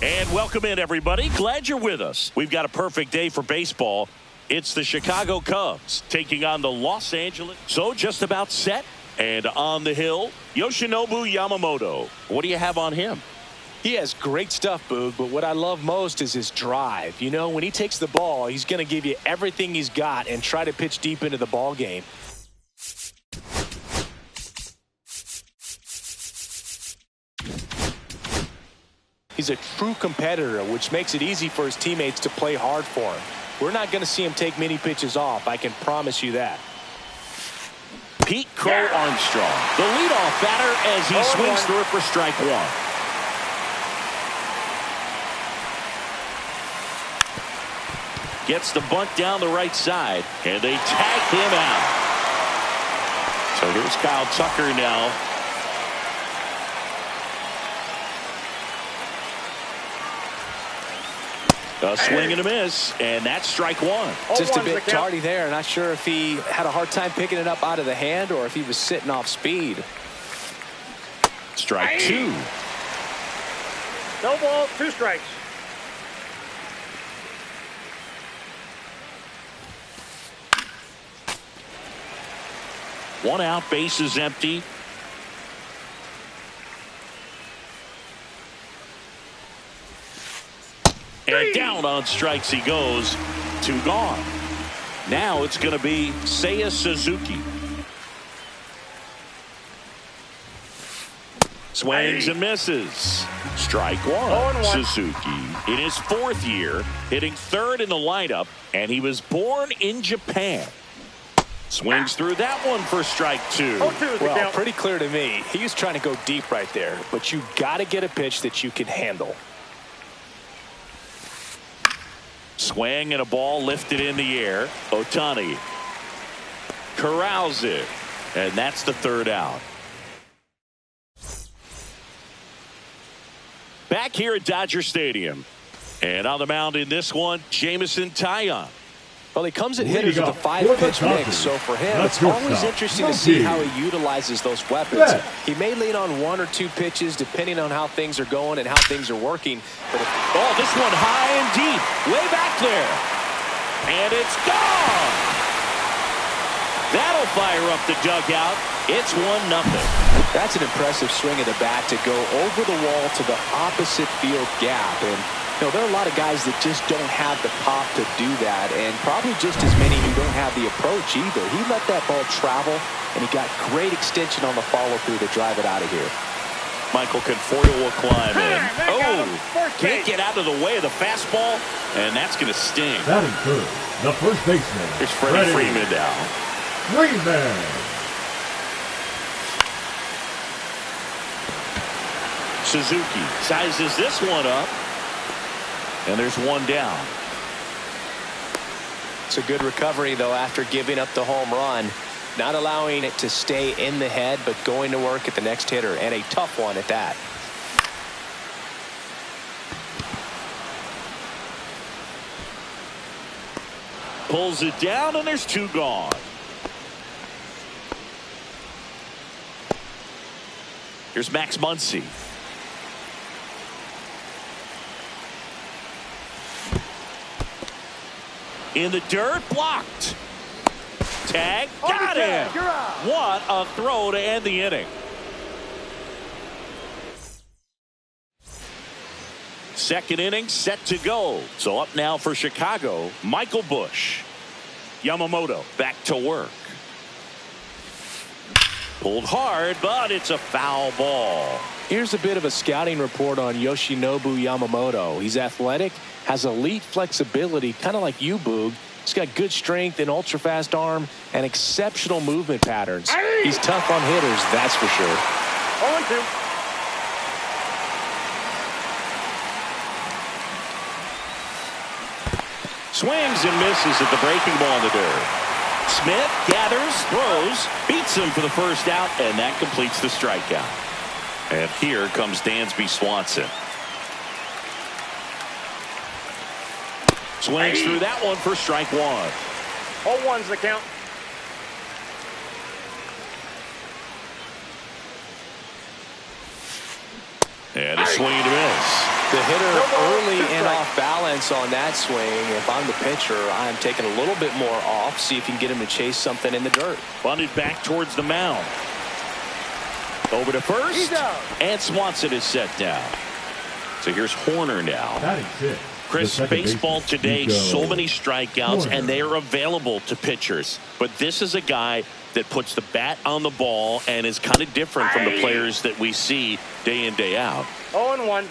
And welcome in, everybody. Glad you're with us. We've got a perfect day for baseball. It's the Chicago Cubs taking on the Los Angeles. So just about set and on the hill, Yoshinobu Yamamoto. What do you have on him? He has great stuff, Boog, but what I love most is his drive. You know, when he takes the ball, he's going to give you everything he's got and try to pitch deep into the ball game. He's a true competitor, which makes it easy for his teammates to play hard for him. We're not going to see him take many pitches off. I can promise you that. Pete Crow Armstrong, the leadoff batter, as he swings through it for strike one. Gets the bunt down the right side, and they tag him out. So here's Kyle Tucker now. A swing and a miss, and that's strike one. Just a bit tardy there. Not sure if he had a hard time picking it up out of the hand or if he was sitting off speed. Strike two. No ball, 2 strikes. One out, base is empty. And down on strikes he goes. 2 gone. Now it's going to be Seiya Suzuki. Swings and misses. Strike one. Suzuki in his 4th year, hitting 3rd in the lineup, and he was born in Japan. Swings through that one for strike 2. Well, pretty clear to me. He was trying to go deep right there, but you got to get a pitch that you can handle. Swing and a ball lifted in the air. Ohtani corrals it, and that's the 3rd out. Back here at Dodger Stadium, and on the mound in this one, Jameson Taillon. Well, he comes at hitters with a 5-pitch mix, so for him, it's always interesting to see how he utilizes those weapons. He may lean on 1 or 2 pitches depending on how things are going and how things are working. But this one high and deep, way back there. And it's gone. That'll fire up the dugout. It's 1-0. That's an impressive swing of the bat to go over the wall to the opposite field gap. And you know, there are a lot of guys that just don't have the pop to do that, and probably just as many who don't have the approach either. He let that ball travel, and he got great extension on the follow-through to drive it out of here. Michael Conforto will climb in. Can't get out of the way of the fastball, and that's going to sting. That is good. The first baseman. Here's Freddie Freeman now. Freeman. Suzuki sizes this one up. And there's 1 down. It's a good recovery, though, after giving up the home run. Not allowing it to stay in the head, but going to work at the next hitter, and a tough one at that. Pulls it down, and there's 2 gone. Here's Max Muncy. In the dirt, blocked. Tag, got him. What a throw to end the inning. Second inning set to go. So up now for Chicago, Michael Busch. Yamamoto back to work. Pulled hard, but it's a foul ball. Here's a bit of a scouting report on Yoshinobu Yamamoto. He's athletic, has elite flexibility, kind of like you, Boog. He's got good strength, an ultra-fast arm, and exceptional movement patterns. He's tough on hitters, that's for sure. 0-2. Swings and misses at the breaking ball in the dirt. Smith gathers, throws, beats him for the first out, and that completes the strikeout. And here comes Dansby Swanson. Swings through that one for strike 1. 0-1's the count. And a swing and a miss. The hitter early and off balance on that swing. If I'm the pitcher, I'm taking a little bit more off, see if you can get him to chase something in the dirt. Bunted back towards the mound. Over to first, and Swanson is set down. So here's Horner now. That is it. Chris, baseball today, so many strikeouts, and they are available to pitchers. But this is a guy that puts the bat on the ball and is kind of different from the players that we see day in, day out. 0-1.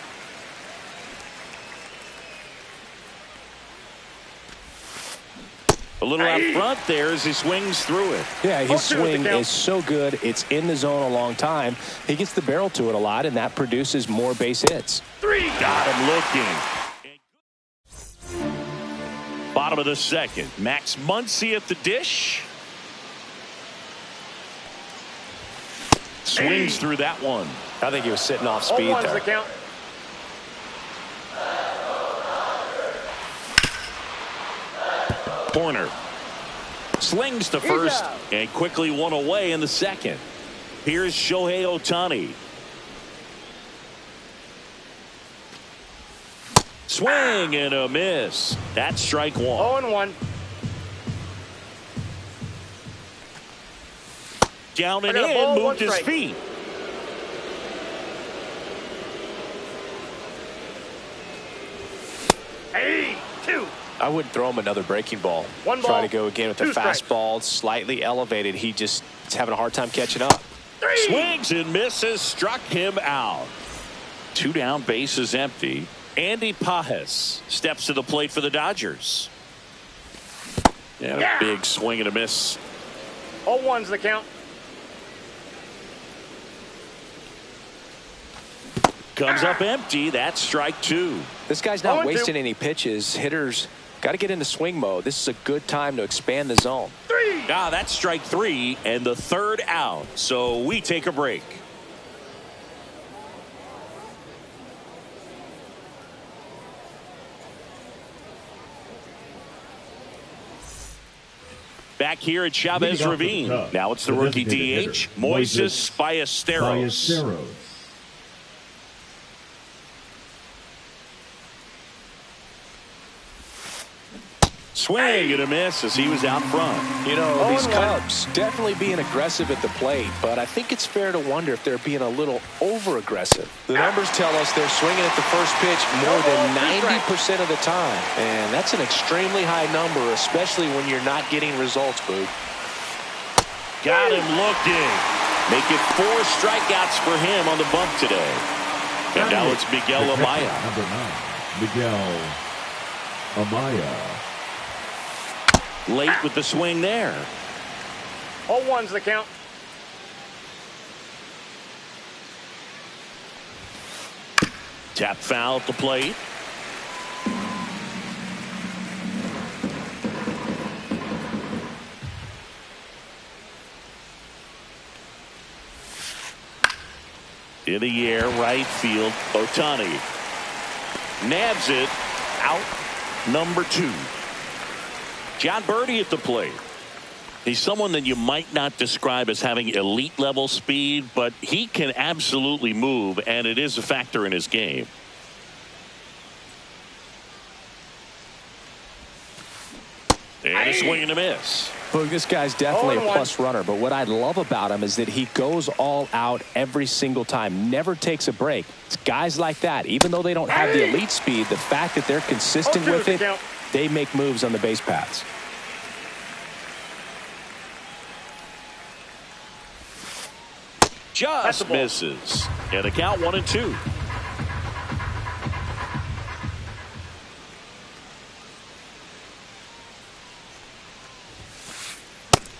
A little out front there as he swings through it. Yeah, his swing is so good. It's in the zone a long time. He gets the barrel to it a lot, and that produces more base hits. Got him looking. Bottom of the second. Max Muncy at the dish. Swings through that one. I think he was sitting off speed there. The count. Corner. Slings to first and quickly one away in the second. Here's Shohei Ohtani. Swing and a miss. That's strike one. 0-1. Down and in, moved his feet. Hey, 2. I wouldn't throw him another breaking ball. Try to go again with the fastball, slightly elevated. He just is having a hard time catching up. Swings and misses, struck him out. 2 down, bases empty. Andy Pajes steps to the plate for the Dodgers. And a big swing and a miss. 0-1's the count. Comes up empty. That's strike 2. This guy's not wasting any pitches. Hitters got to get into swing mode. This is a good time to expand the zone. That's strike 3 and the third out. So we take a break. Back here at Chavez Ravine. Now it's the rookie DH, Moises Ballesteros. Swing and a miss as he was out front. You know, these Cubs definitely being aggressive at the plate, but I think it's fair to wonder if they're being a little over-aggressive. The numbers tell us they're swinging at the first pitch more than 90% of the time, and that's an extremely high number, especially when you're not getting results, Boog. Got him looking. Make it 4 strikeouts for him on the bump today. And now it's Miguel Amaya. Number 9, Miguel Amaya. Late with the swing there. 0-1's the count. Tap foul at the plate. In the air, right field, Ohtani. Nabs it, out, number 2. John Birdie at the plate. He's someone that you might not describe as having elite level speed, but he can absolutely move, and it is a factor in his game. And a swing and a miss. Look, this guy's definitely a plus runner, but what I love about him is that he goes all out every single time, never takes a break. It's guys like that, even though they don't have the elite speed, the fact that they're consistent with it, they make moves on the base paths. Just misses. And the count 1-2.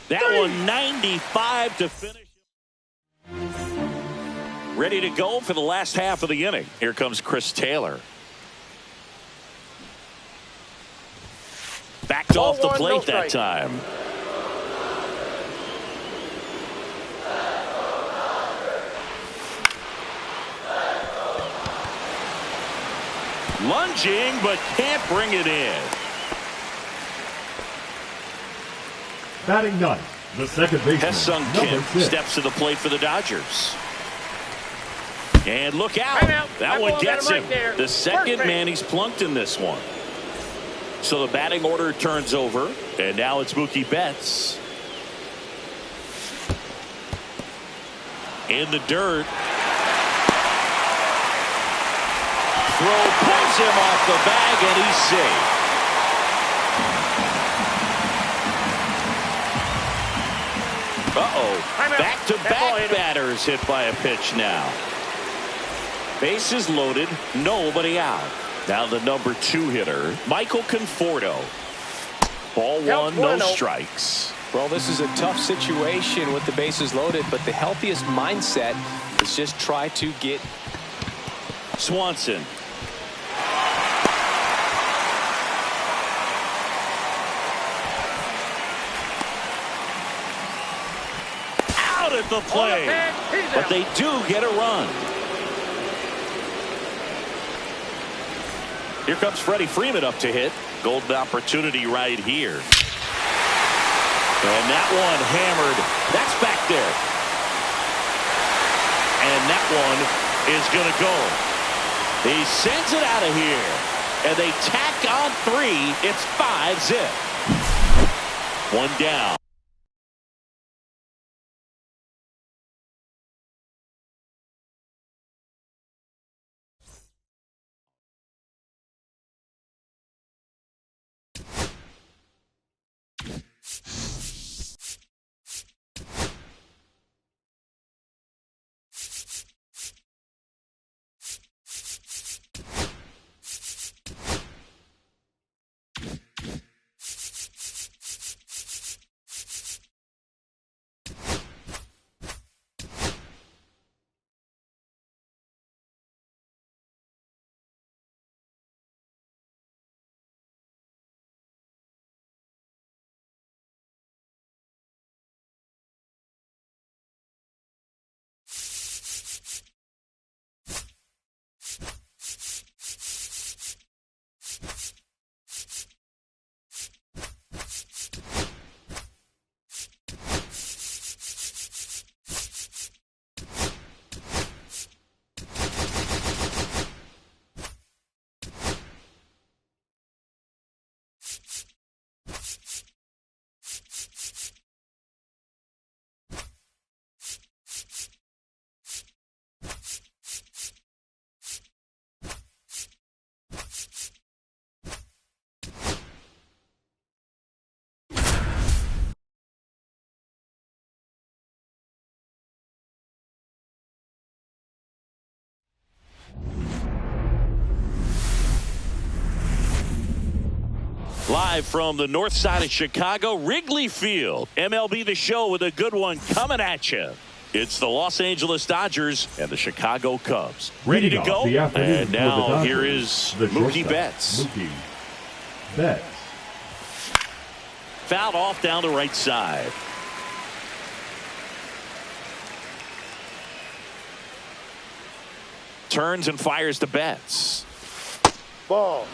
That one 95 to finish. Ready to go for the last half of the inning. Here comes Chris Taylor. Backed off the plate that time. Lunging, but can't bring it in. Batting ninth, the second baseman, Hesung Kim steps to the plate for the Dodgers. And look out. That one gets him. The second man he's plunked in this one. So the batting order turns over, and now it's Mookie Betts. In the dirt. Throw pulls him off the bag, and he's safe. Back-to-back batters hit by a pitch now. Bases loaded, nobody out. Now the number 2 hitter, Michael Conforto. Ball Count one, no 1-0. strikes. Well, this is a tough situation with the bases loaded, but the healthiest mindset is just try to get. Swanson. Out at the plate. But they do get a run. Here comes Freddie Freeman up to hit. Golden opportunity right here. And that one hammered. That's back there. And that one is going to go. He sends it out of here. And they tack on 3. It's 5-zip. One down. Live from the north side of Chicago, Wrigley Field. MLB The Show with a good one coming at you. It's the Los Angeles Dodgers and the Chicago Cubs. Ready to go? And now here is Mookie Betts. Mookie Betts. Fouled off down the right side. Turns and fires to Betts. Ball.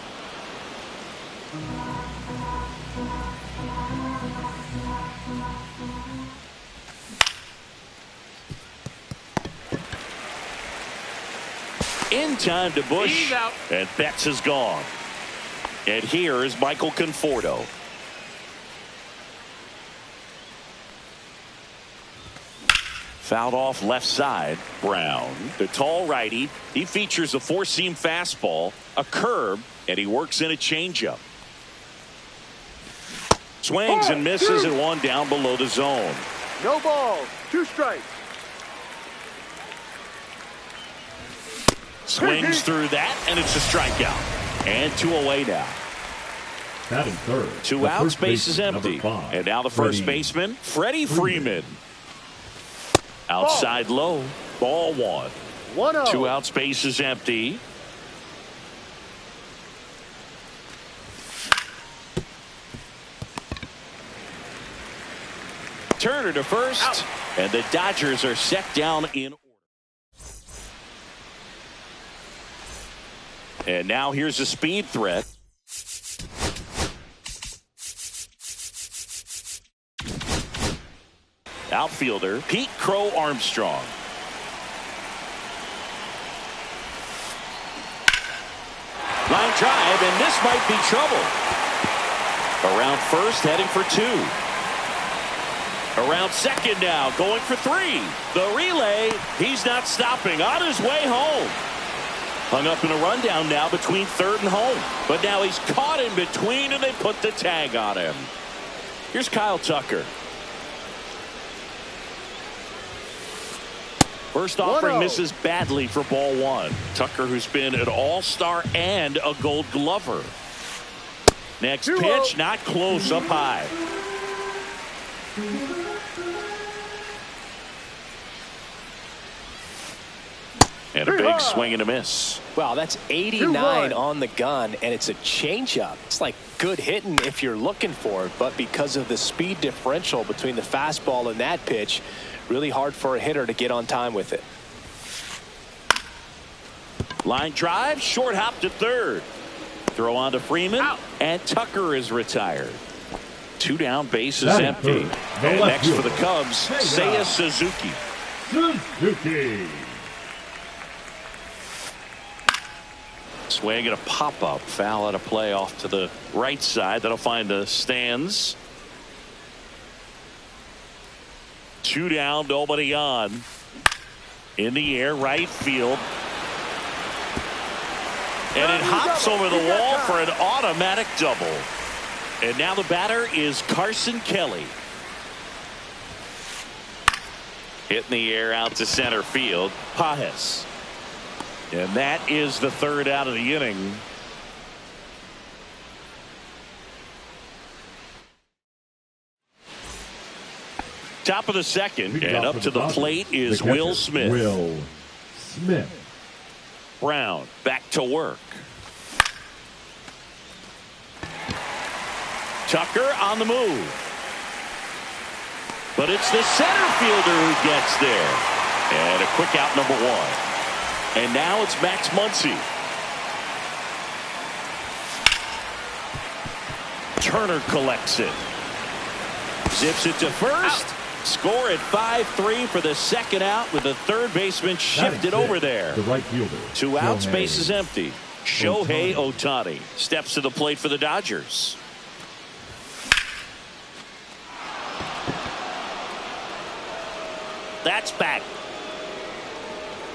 In time to Bush. He's out. And Betts is gone. And here is Michael Conforto. Fouled off left side. Brown, the tall righty. He features a 4-seam fastball, a curve, and he works in a changeup. Swings and misses and one down below the zone. No ball. 2 strikes. Swings through that, and it's a strikeout. And 2 away now. Batting third. 2 outs, base is empty. And now the first baseman, Freddie Freeman. Outside low, ball 1. 1-0. 2 outs, base is empty. Turner to first, out. And the Dodgers are set down in order. And now here's a speed threat. Outfielder Pete Crow Armstrong. Line drive, and this might be trouble. Around first, heading for 2. Around second now, going for 3. The relay, he's not stopping. On his way home. Hung up in a rundown now between third and home. But now he's caught in between, and they put the tag on him. Here's Kyle Tucker. First offering 1-0. misses badly for ball 1. Tucker, who's been an all-star and a gold glover. Next pitch, not close, up high. And a big swing and a miss. Wow, that's 89 on the gun, and it's a changeup. It's like good hitting if you're looking for it, but because of the speed differential between the fastball and that pitch, really hard for a hitter to get on time with it. Line drive, short hop to third. Throw on to Freeman, and Tucker is retired. 2 down, bases empty. And next for the Cubs, Seiya Suzuki. Suzuki. Swing and a pop-up, foul out of play off to the right side. That'll find the stands. 2 down, nobody on. In the air, right field. And it hops over the wall for an automatic double. And now the batter is Carson Kelly. Hit in the air out to center field. Pajes. And that is the 3rd out of the inning. Top of the 2nd, and up to the plate is Will Smith. Will Smith. Brown back to work. Tucker on the move. But it's the center fielder who gets there. And a quick out, number 1. And now it's Max Muncy. Turner collects it. Zips it to first. Score at 5-3 for the 2nd out with the 3rd baseman shifted over there. The right fielder. 2 outs, base is empty. Shohei Ohtani steps to the plate for the Dodgers. That's back.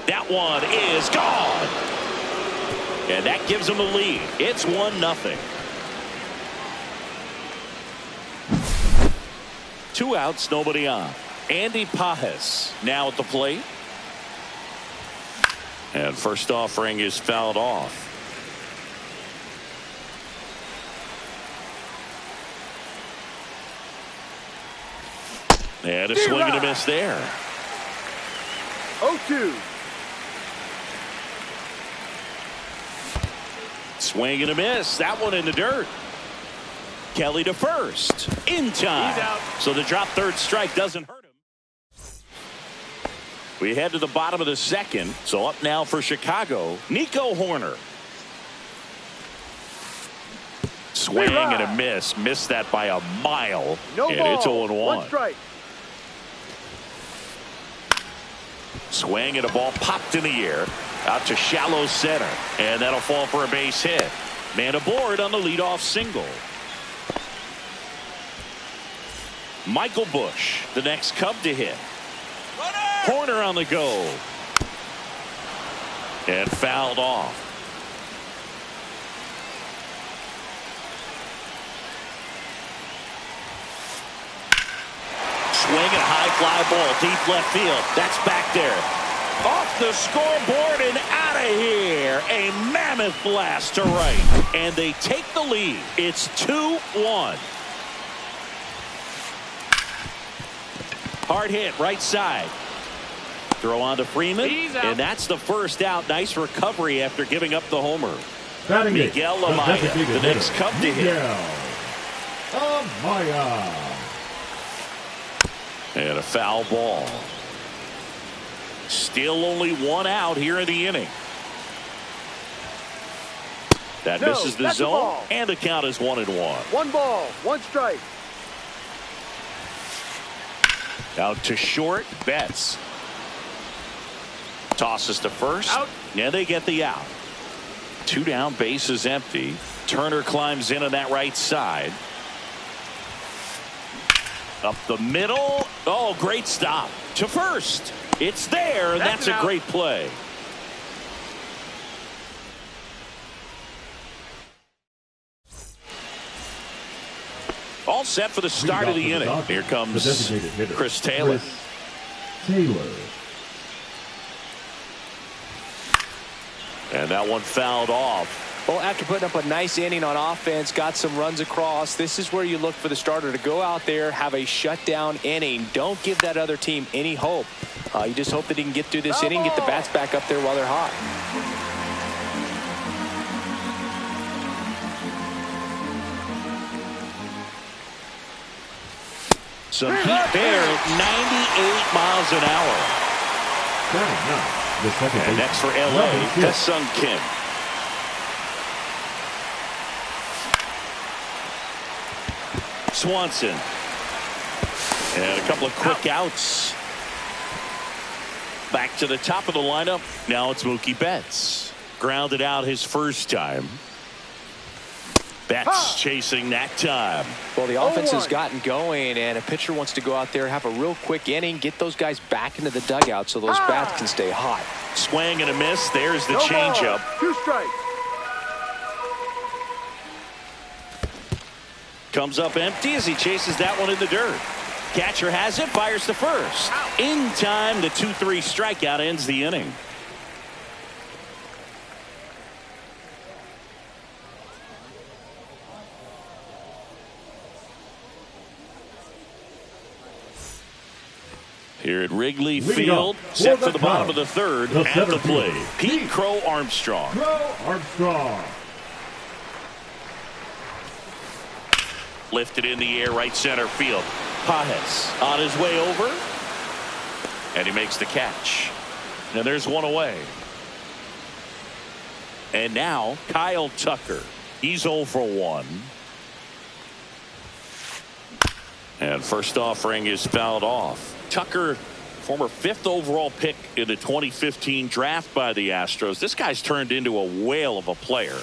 That one is gone. And that gives them the lead. It's 1-0. 2 outs, nobody on. Andy Pajes now at the plate. And first offering is fouled off. And a swing and a miss there. 0-2. Swing and a miss. That one in the dirt. Kelly to first. In time. He's out. So the drop 3rd strike doesn't hurt him. We head to the bottom of the 2nd. So up now for Chicago, Nico Horner. Swing and a miss. Missed that by a mile. No and ball. It's 0-1. 1 strike. Swing and a ball popped in the air out to shallow center, and that'll fall for a base hit. Man aboard on the leadoff single. Michael Busch, the next Cub to hit. Horner on the go, and fouled off. Swing and a high fly ball deep left field. That's back there. Off the scoreboard and out of here. A mammoth blast to right. And they take the lead. It's 2-1. Hard hit right side. Throw on to Freeman. And that's the 1st out. Nice recovery after giving up the homer. Miguel Amaya, the next Cub to hit. Amaya. And a foul ball. Still only 1 out here in the inning. That misses the zone, and the count is 1-1. 1 ball, 1 strike. Out to short, Betts. Tosses to first. Out. And they get the out. 2 down, base is empty. Turner climbs in on that right side. Up the middle. Oh, great stop. To first. It's there, and that's a great play. All set for the start of the inning. Here comes Chris Taylor. And that one fouled off. Well, after putting up a nice inning on offense, got some runs across, this is where you look for the starter to go out there, have a shutdown inning. Don't give that other team any hope. You just hope that he can get through this inning, get the bats back up there while they're hot. Some heat there, 98 miles an hour. And next for LA, Tae-Sung Kim. Swanson. And a couple of quick outs. Back to the top of the lineup. Now it's Mookie Betts. Grounded out his first time. Betts chasing that time. Well, the offense has gotten going, and a pitcher wants to go out there, have a real quick inning, get those guys back into the dugout so those bats can stay hot. Swing and a miss. There's the changeup. 2 strikes. Comes up empty as he chases that one in the dirt. Catcher has it, fires to first. In time, the 2-3 strikeout ends the inning. Here at Wrigley Field, set for the bottom of the third. At the plate, Pete Crow Armstrong. Lifted in the air, right center field. Pajes on his way over. And he makes the catch. Now there's one away. And now Kyle Tucker. He's 0 for 1. And first offering is fouled off. Tucker, former 5th overall pick in the 2015 draft by the Astros. This guy's turned into a whale of a player.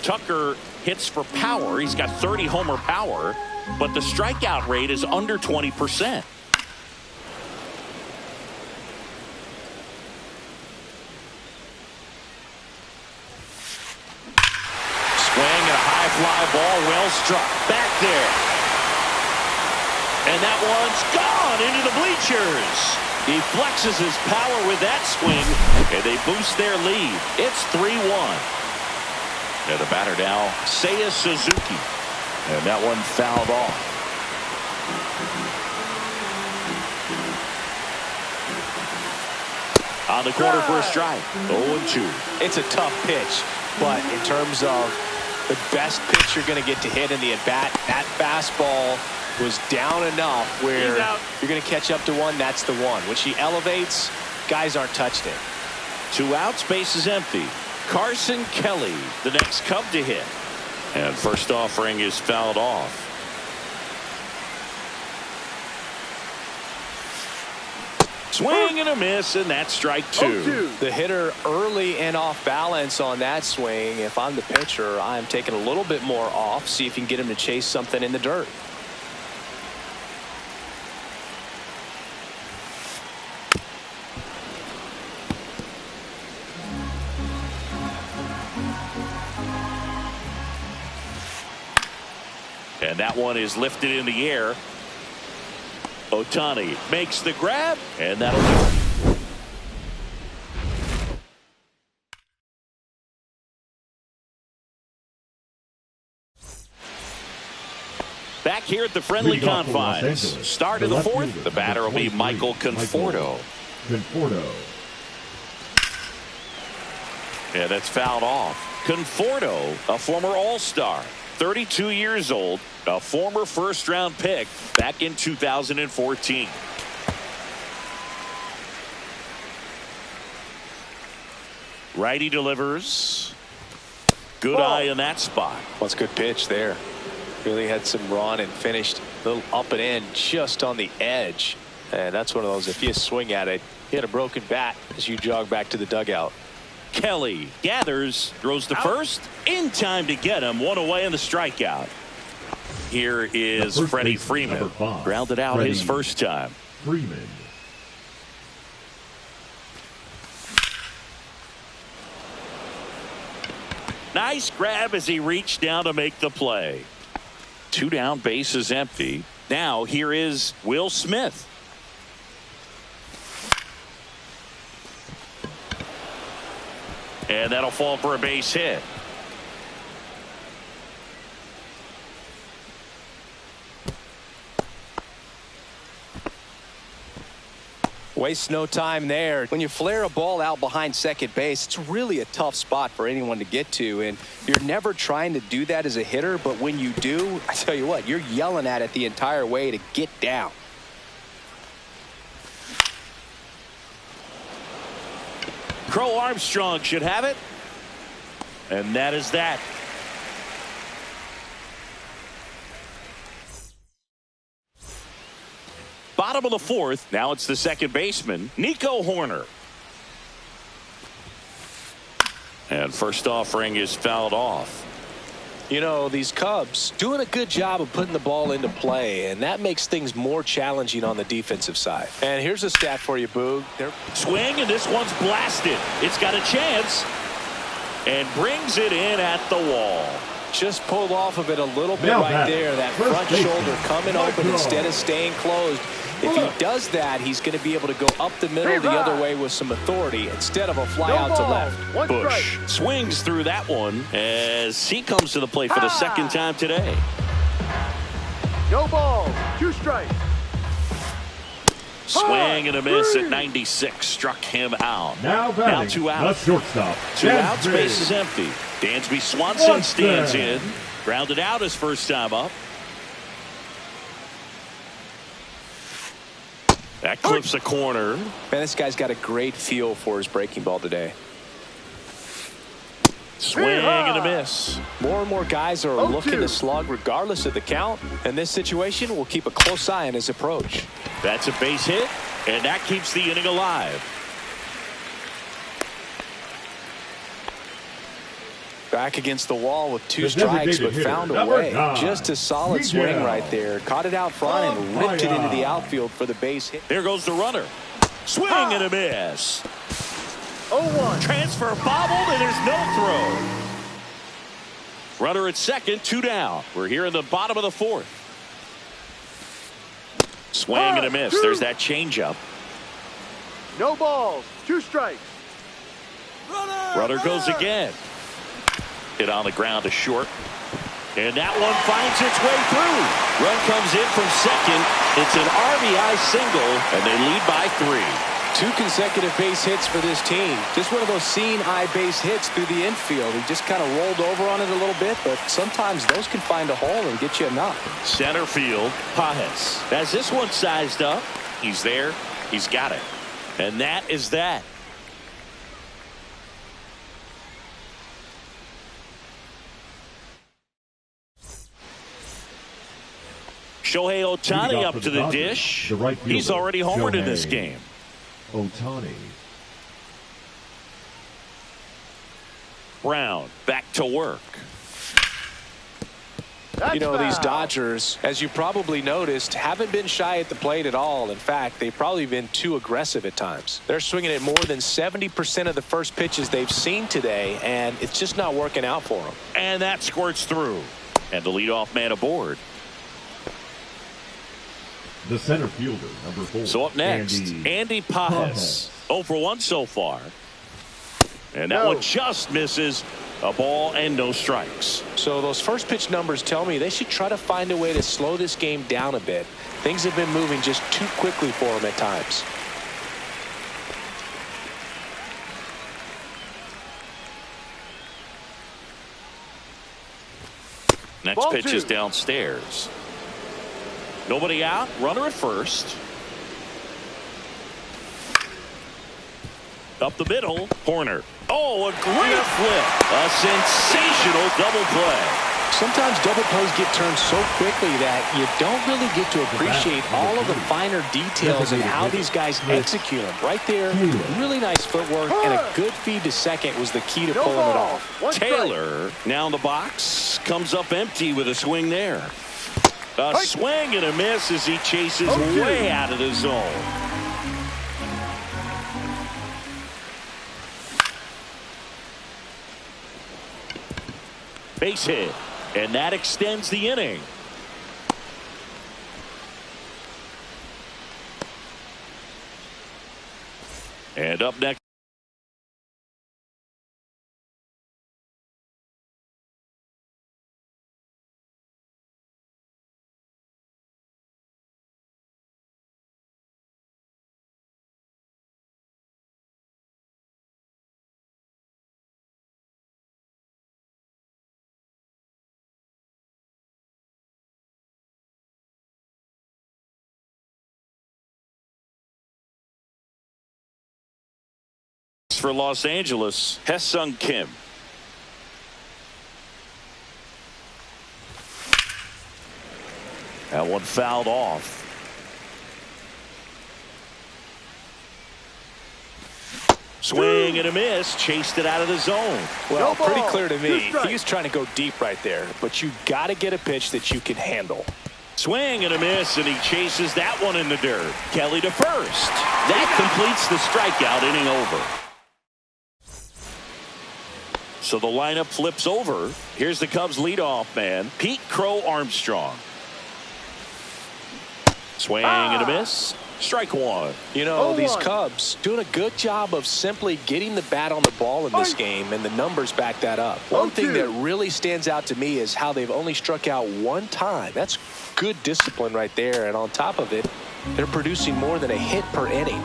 Tucker hits for power. He's got 30 homer power, but the strikeout rate is under 20%. Swing and a high fly ball, well struck. Back there. And that one's gone into the bleachers. He flexes his power with that swing, and they boost their lead. It's 3-1. And the batter now, Seiya Suzuki. And that one fouled off. On the corner for a strike. 0-2. It's a tough pitch, but in terms of the best pitch you're going to get to hit in the at-bat, that fastball was down enough where you're going to catch up to one. That's the one. When she elevates, guys aren't touched it. 2 outs, base is empty. Carson Kelly, the next Cub to hit. And first offering is fouled off. Swing and a miss, and that's strike 2. The hitter early and off balance on that swing. If I'm the pitcher, I'm taking a little bit more off, see if you can get him to chase something in the dirt. And that one is lifted in the air. Ohtani makes the grab, and that'll do it. Back here at the friendly confines. Start of the 4th. The batter will be Michael Conforto. Yeah, that's fouled off. Conforto, a former All-Star. 32 years old, a former first-round pick back in 2014. Righty delivers. Good eye in that spot. Well, it's a good pitch there. Really had some run and finished a little up and in just on the edge. And that's one of those, if you swing at it, you hit a broken bat as you jog back to the dugout. Kelly gathers, throws to first, in time to get him. One away in the strikeout. Here is Freddie Freeman. Grounded out his first time. Nice grab as he reached down to make the play. 2 down, base is empty. Now here is Will Smith. And that'll fall for a base hit. Waste no time there. When you flare a ball out behind second base, it's really a tough spot for anyone to get to, and you're never trying to do that as a hitter, but when you do, I tell you what, you're yelling at it the entire way to get down. Crow Armstrong should have it. And that is that. Bottom of the fourth. Now it's the second baseman, Nico Horner. And first offering is fouled off. You know, these Cubs doing a good job of putting the ball into play, and that makes things more challenging on the defensive side. And here's a stat for you, Boog. Swing, and this one's blasted. It's got a chance and brings it in at the wall. Just pulled off of it a little bit right there. That front shoulder coming open instead of staying closed. If he does that, he's going to be able to go up the middle the other way with some authority instead of a fly out to left. Bush swings through that one as he comes to the plate for the second time today. No balls, 2 strikes. Swing and a miss at 96. Struck him out. Now 2 out. The shortstop. Two outs, base is empty. Dansby Swanson stands in. Grounded out his first time up. That clips a corner. Man, this guy's got a great feel for his breaking ball today. Swing and a miss. More and more guys are looking to slug regardless of the count. In this situation, we'll keep a close eye on his approach. That's a base hit, and that keeps the inning alive. Back against the wall with 2 strikes, but found a way. Just a solid swing right there. Caught it out front and ripped it into the outfield for the base hit. There goes the runner. Swing and a miss. 0-1. Transfer bobbled, and there's no throw. Runner at second, 2 down. We're here in the bottom of the fourth. Swing and a miss. There's that changeup. No balls, 2 strikes. Runner goes again. Hit on the ground to short. And that one finds its way through. Run comes in from second. It's an RBI single, and they lead by 3. 2 consecutive base hits for this team. Just one of those seeing eye base hits through the infield. He just kind of rolled over on it a little bit, but sometimes those can find a hole and get you a knock. Center field, Pajes. As this one sized up, he's there, he's got it. And that is that. Shohei Ohtani up to the dish. He's already homered in this game. Ohtani. Brown back to work. You know, these Dodgers, as you probably noticed, haven't been shy at the plate at all. In fact, they've probably been too aggressive at times. They're swinging at more than 70% of the first pitches they've seen today, and it's just not working out for them. And that squirts through. And the leadoff man aboard. The center fielder, number 4. So up next, Andy Pajes. 0 for 1 so far. And that one just misses. A ball and no strikes. So those first pitch numbers tell me they should try to find a way to slow this game down a bit. Things have been moving just too quickly for them at times. Next pitch is downstairs. Nobody out. Runner at first. Up the middle. Horner. Oh, a great flip. A sensational double play. Sometimes double plays get turned so quickly that you don't really get to appreciate all of the finer details and how these guys execute them. Right there, really nice footwork and a good feed to second was the key to pulling it off. Taylor now in the box. Comes up empty with a swing there. A swing and a miss as he chases way out of the zone. Base hit, and that extends the inning. And up next. for Los Angeles, Haesung Kim. That one fouled off. Swing and a miss. Chased it out of the zone. Well, No pretty ball. clear to 2 me. strikes. He was trying to go deep right there. But you got to get a pitch that you can handle. Swing and a miss, and he chases that one in the dirt. Kelly to first. That completes the strikeout, inning over. So the lineup flips over. Here's the Cubs leadoff man, Pete Crow Armstrong. Swing and a miss. Strike one. You know, these 0-1. Cubs doing a good job of simply getting the bat on the ball in this game, and the numbers back that up. One thing 0-2. that really stands out to me is how they've only struck out one time. That's good discipline right there, and on top of it, they're producing more than a hit per inning.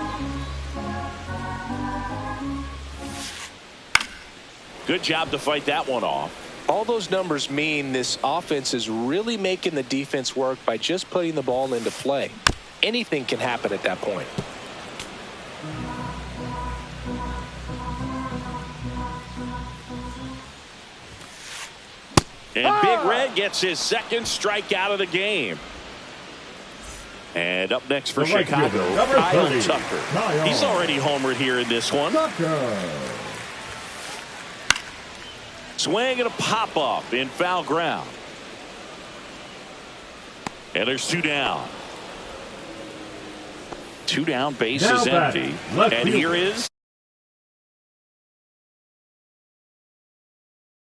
Good job to fight that one off. All those numbers mean this offense is really making the defense work by just putting the ball into play. Anything can happen at that point. And Big Red gets his second strikeout of the game. And up next for The right Chicago, fielder, number Kyle 30, Tucker. Kyle. He's already homered here in this one. Tucker. Swing and a pop-up in foul ground. And there's 2 down. 2 down, base Now is batting, empty. left And fielder. here is